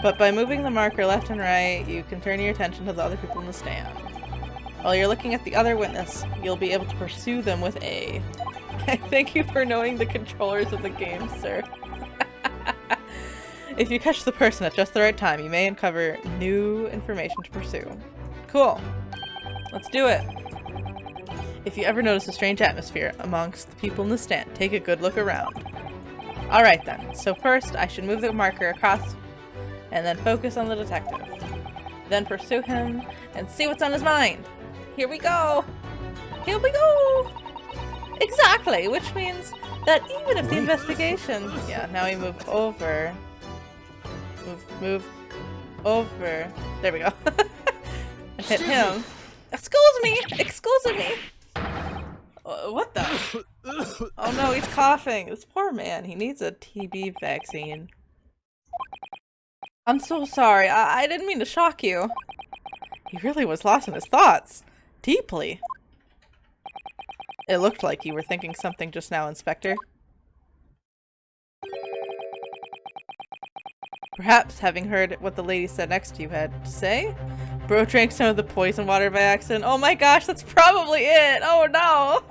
But by moving the marker left and right, you can turn your attention to the other people in the stand. While you're looking at the other witness, you'll be able to pursue them with A. Thank you for knowing the controllers of the game, sir. If you catch the person at just the right time, you may uncover new information to pursue. Cool. Let's do it. If you ever notice a strange atmosphere amongst the people in the stand, take a good look around. Alright then, so first I should move the marker across and then focus on the detective. Then pursue him and see what's on his mind. Here we go! Here we go! Exactly, which means that even if the investigation... Yeah, now we move over. Move over. There we go. And hit him. Excuse me! Excuse me! What the? Oh no, he's coughing. This poor man. He needs a TB vaccine. I'm so sorry. I didn't mean to shock you. He really was lost in his thoughts. Deeply. It looked like you were thinking something just now, Inspector. Perhaps having heard what the lady said next to you had to say? Bro drank some of the poison water by accident. Oh my gosh, that's probably it! Oh no!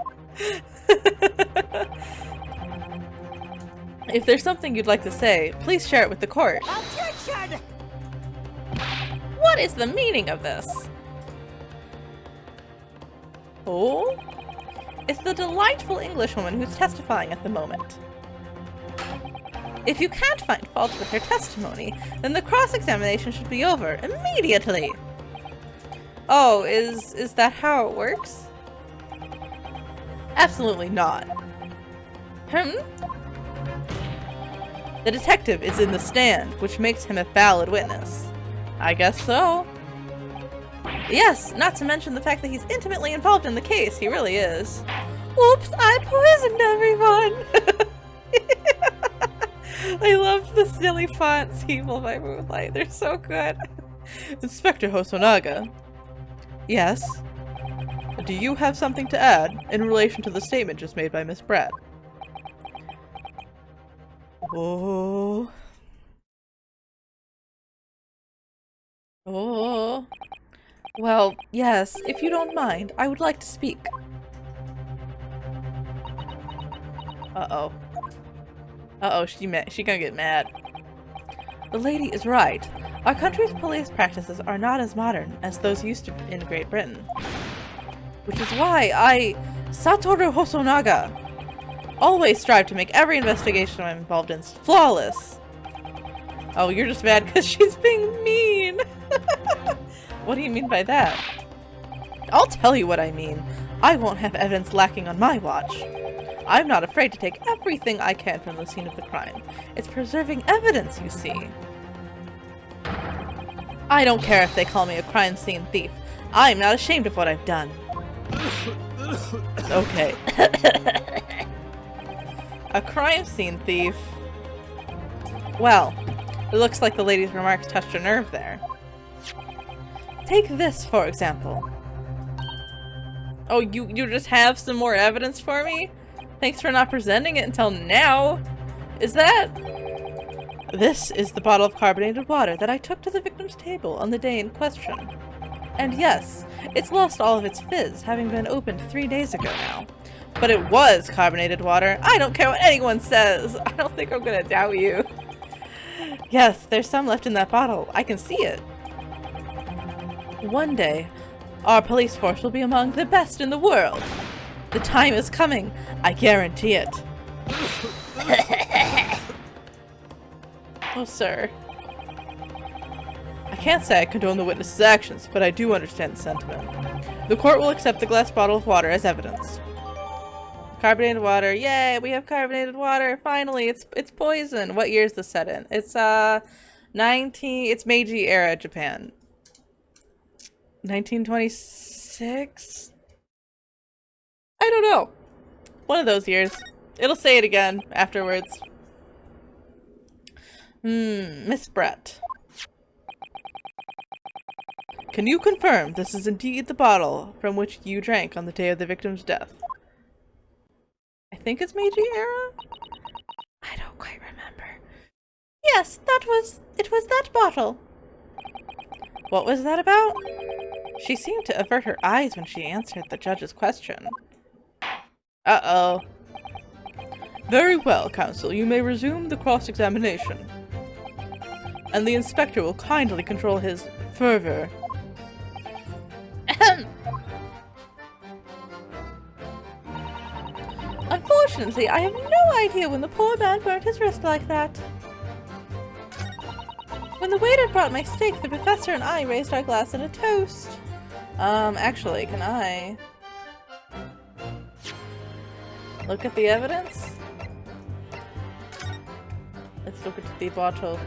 If there's something you'd like to say, please share it with the court. Objection! What is the meaning of this? Oh? It's the delightful Englishwoman who's testifying at the moment. If you can't find fault with her testimony, then the cross-examination should be over immediately. Oh, is that how it works? Absolutely not. The detective is in the stand, which makes him a valid witness. I guess so. Yes, not to mention the fact that he's intimately involved in the case. He really is. Oops, I poisoned everyone! I love the silly fonts, Evil by Moonlight. They're so good. Inspector Hosonaga. Yes? Do you have something to add in relation to the statement just made by Miss Brett? Oh. Oh. Well, yes, if you don't mind, I would like to speak. Uh-oh. Uh-oh, she gonna get mad. The lady is right. Our country's police practices are not as modern as those used to in Great Britain. Which is why I, Satoru Hosonaga, always strive to make every investigation I'm involved in flawless. Oh, you're just mad because she's being mean. What do you mean by that? I'll tell you what I mean. I won't have evidence lacking on my watch. I'm not afraid to take everything I can from the scene of the crime. It's preserving evidence, you see. I don't care if they call me a crime scene thief. I'm not ashamed of what I've done. Okay. A crime scene thief? Well, it looks like the lady's remarks touched a nerve there. Take this, for example. Oh, you just have some more evidence for me? Thanks for not presenting it until now. Is that... This is the bottle of carbonated water that I took to the victim's table on the day in question. And yes, it's lost all of its fizz, having been opened 3 days ago now. But it was carbonated water. I don't care what anyone says. I don't think I'm gonna doubt you. Yes, there's some left in that bottle. I can see it. One day, our police force will be among the best in the world. The time is coming. I guarantee it. Oh, sir. I can't say I condone the witness's actions, but I do understand the sentiment. The court will accept the glass bottle of water as evidence. Carbonated water. Yay, we have carbonated water. Finally, it's poison. What year is this set in? It's it's Meiji era Japan. 1926? I don't know. One of those years. It'll say it again afterwards. Miss Brett. Can you confirm this is indeed the bottle from which you drank on the day of the victim's death? I think it's Meiji era? I don't quite remember. Yes, it was that bottle. What was that about? She seemed to avert her eyes when she answered the judge's question. Uh-oh. Very well, counsel. You may resume the cross-examination. And the inspector will kindly control his fervor. Unfortunately, I have no idea when the poor man burnt his wrist like that. When the waiter brought my steak, the professor and I raised our glass in a toast. Actually, can I look at the evidence? Let's look at the bottle.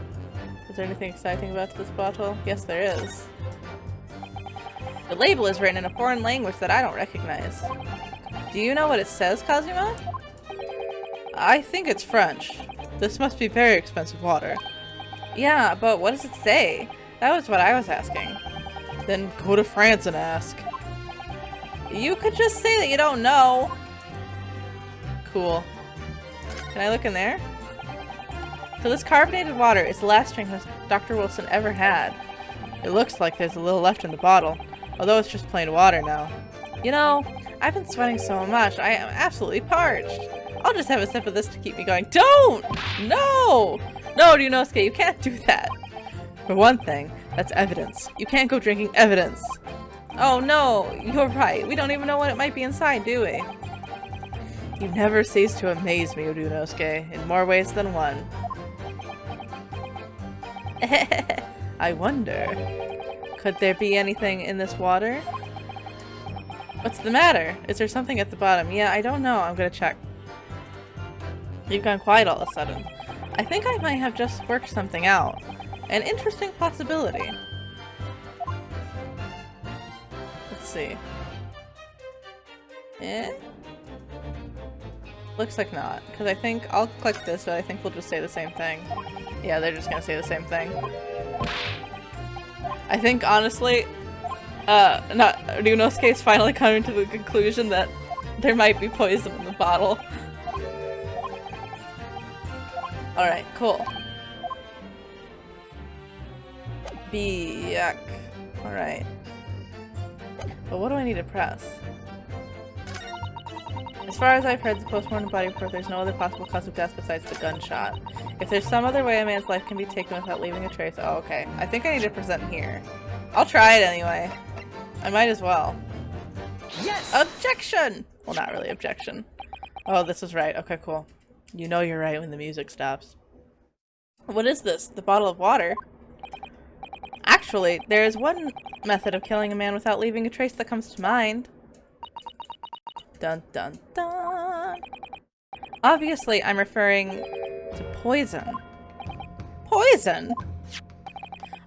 Is there anything exciting about this bottle? Yes, there is. The label is written in a foreign language that I don't recognize. Do you know what it says, Kazuma? I think it's French. This must be very expensive water. Yeah, but what does it say? That was what I was asking. Then go to France and ask. You could just say that you don't know. Cool. Can I look in there? So this carbonated water is the last drink Dr. Wilson ever had. It looks like there's a little left in the bottle, although it's just plain water now. You know, I've been sweating so much, I am absolutely parched. I'll just have a sip of this to keep me going. Don't! No! No, Ryunosuke, you can't do that. For one thing, that's evidence. You can't go drinking evidence. Oh no, you're right. We don't even know what it might be inside, do we? You never cease to amaze me, Ryunosuke, in more ways than one. I wonder, could there be anything in this water? What's the matter? Is there something at the bottom? Yeah, I don't know. I'm gonna check. You've gone quiet all of a sudden. I think I might have just worked something out. An interesting possibility. Let's see. Eh? Looks like not. Because I think I'll click this, but I think we'll just say the same thing. Yeah, they're just gonna say the same thing. I think, honestly, Ryunosuke's finally coming to the conclusion that there might be poison in the bottle. Alright, cool. Yuck. Alright. But what do I need to press? As far as I've heard, the postmortem body report, there's no other possible cause of death besides the gunshot. If there's some other way a man's life can be taken without leaving a trace— oh, okay. I think I need to present here. I'll try it anyway. I might as well. Yes! Objection! Well, not really objection. Oh, this is right. Okay, cool. You know you're right when the music stops. What is this? The bottle of water? Actually, there is one method of killing a man without leaving a trace that comes to mind. Dun dun dun. Obviously, I'm referring to poison. Poison?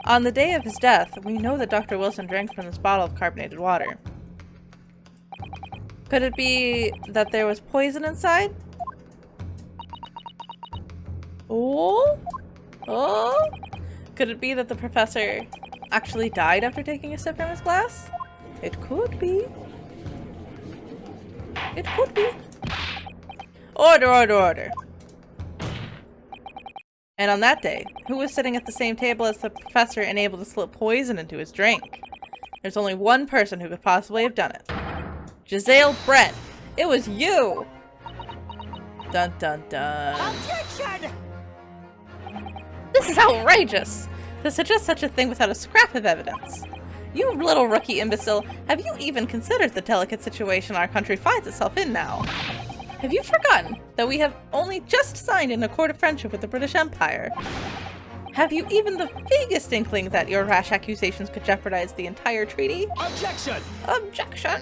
On the day of his death, we know that Dr. Wilson drank from this bottle of carbonated water. Could it be that there was poison inside? Oh? Oh? Could it be that the professor actually died after taking a sip from his glass? It could be. It could be. Order, order, order. And on that day, who was sitting at the same table as the professor and able to slip poison into his drink? There's only one person who could possibly have done it. Giselle Brett. It was you! Dun dun dun. Objection! This is outrageous! To suggest such a thing without a scrap of evidence. You little rookie imbecile, have you even considered the delicate situation our country finds itself in now? Have you forgotten that we have only just signed an accord of friendship with the British Empire? Have you even the vaguest inkling that your rash accusations could jeopardize the entire treaty? Objection! Objection!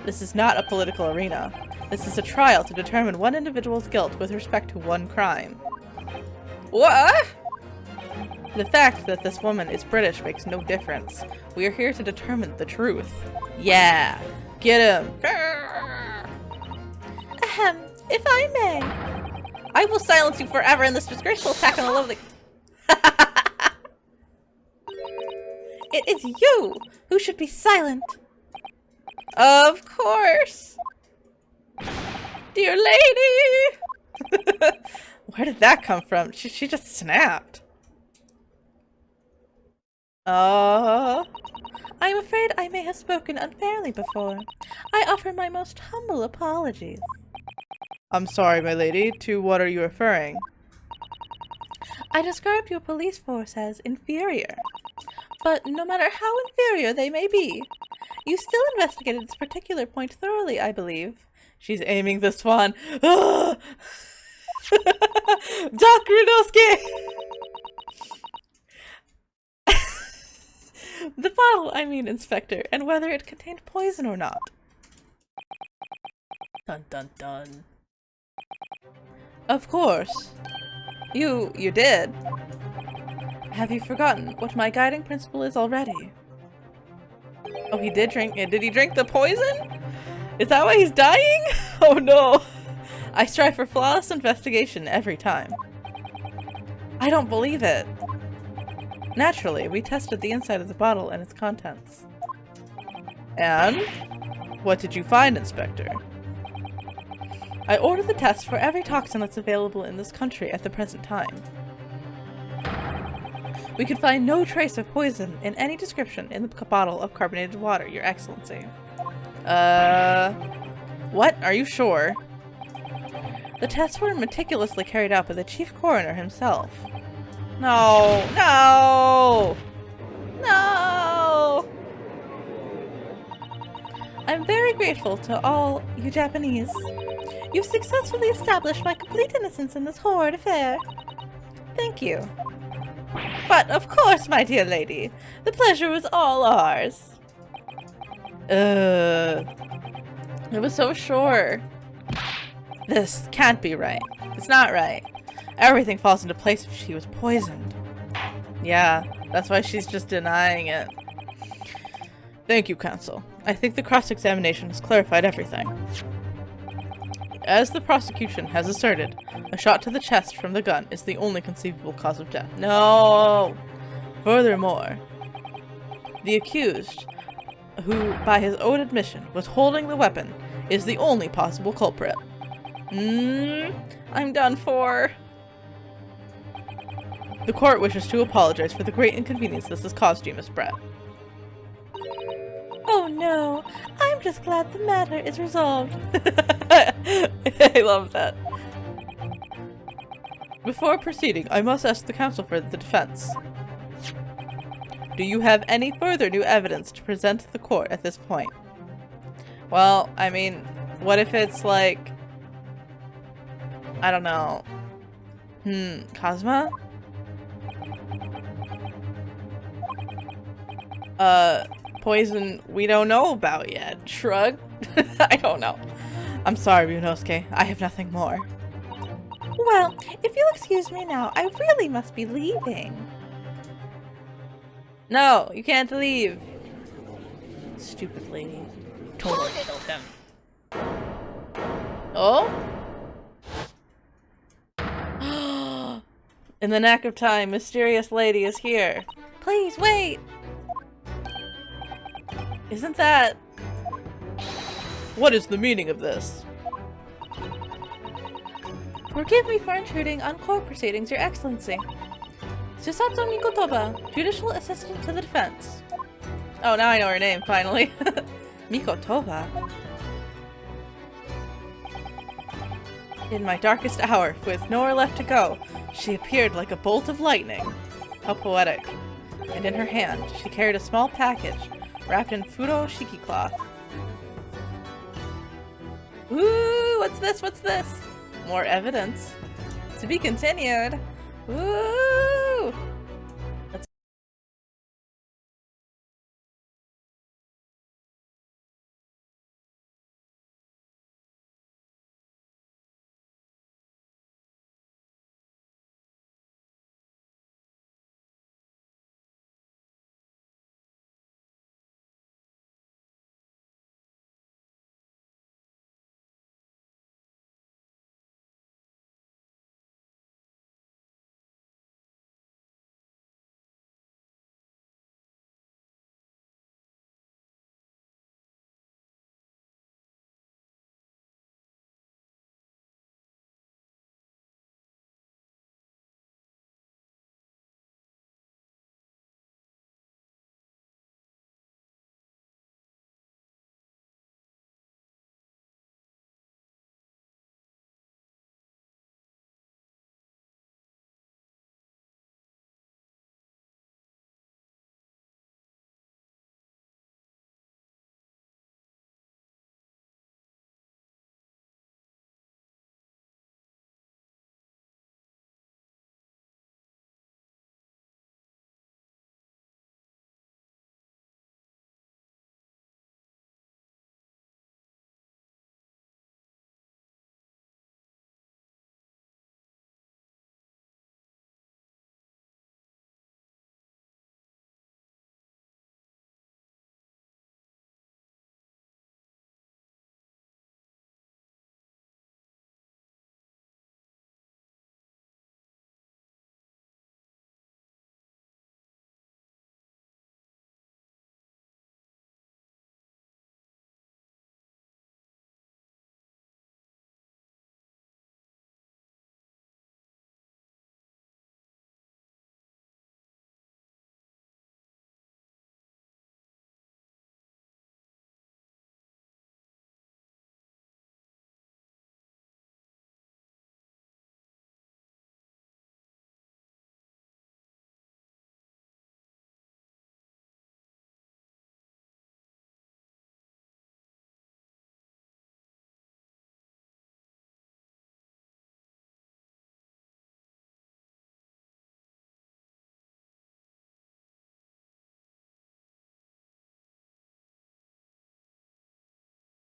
This is not a political arena. This is a trial to determine one individual's guilt with respect to one crime. What? The fact that this woman is British makes no difference. We are here to determine the truth. Yeah, get him. Ahem, if I may. I will silence you forever in this disgraceful attack on the lovely— It is you who should be silent. Of course. Dear lady. Where did that come from? She just snapped. I'm afraid I may have spoken unfairly before. I offer my most humble apologies. I'm sorry, my lady. To what are you referring? I described your police force as inferior. But no matter how inferior they may be, you still investigated this particular point thoroughly, I believe. She's aiming the swan. Doc Ryunosuke! The bottle, I mean, Inspector, and whether it contained poison or not. Dun dun dun. Of course. You did. Have you forgotten what my guiding principle is already? Oh, he did drink it. Did he drink the poison? Is that why he's dying? Oh no. I strive for flawless investigation every time. I don't believe it. Naturally, we tested the inside of the bottle and its contents. And? What did you find, Inspector? I ordered the test for every toxin that's available in this country at the present time. We could find no trace of poison in any description in the bottle of carbonated water, Your Excellency. What? Are you sure? The tests were meticulously carried out by the chief coroner himself. No! No! No! I'm very grateful to all you Japanese. You've successfully established my complete innocence in this horrid affair. Thank you. But of course, my dear lady, the pleasure was all ours. I was so sure. This can't be right. It's not right. Everything falls into place if she was poisoned. Yeah, that's why she's just denying it. Thank you, counsel. I think the cross-examination has clarified everything. As the prosecution has asserted, a shot to the chest from the gun is the only conceivable cause of death. No! Furthermore, the accused, who, by his own admission, was holding the weapon, is the only possible culprit. I'm done for. The court wishes to apologize for the great inconvenience this has caused you, Miss Brett. Oh no, I'm just glad the matter is resolved. I love that. Before proceeding, I must ask the counsel for the defense. Do you have any further new evidence to present to the court at this point? Well, I mean, what if it's like, I don't know. Cosma? Poison we don't know about yet. Shrug? I don't know. I'm sorry, Ryunosuke. I have nothing more. Well, if you'll excuse me now, I really must be leaving. No, you can't leave. Stupid lady. Totally killed him. Oh? In the knack of time, mysterious lady is here. Please wait. Isn't that... What is the meaning of this? Forgive me for intruding on court proceedings, Your Excellency. Susato Mikotoba, Judicial Assistant to the Defense. Oh, now I know her name, finally. Mikotoba? In my darkest hour, with nowhere left to go, she appeared like a bolt of lightning. How poetic. And in her hand, she carried a small package, wrapped in Furo Shiki cloth. Ooh, what's this? What's this? More evidence. To be continued.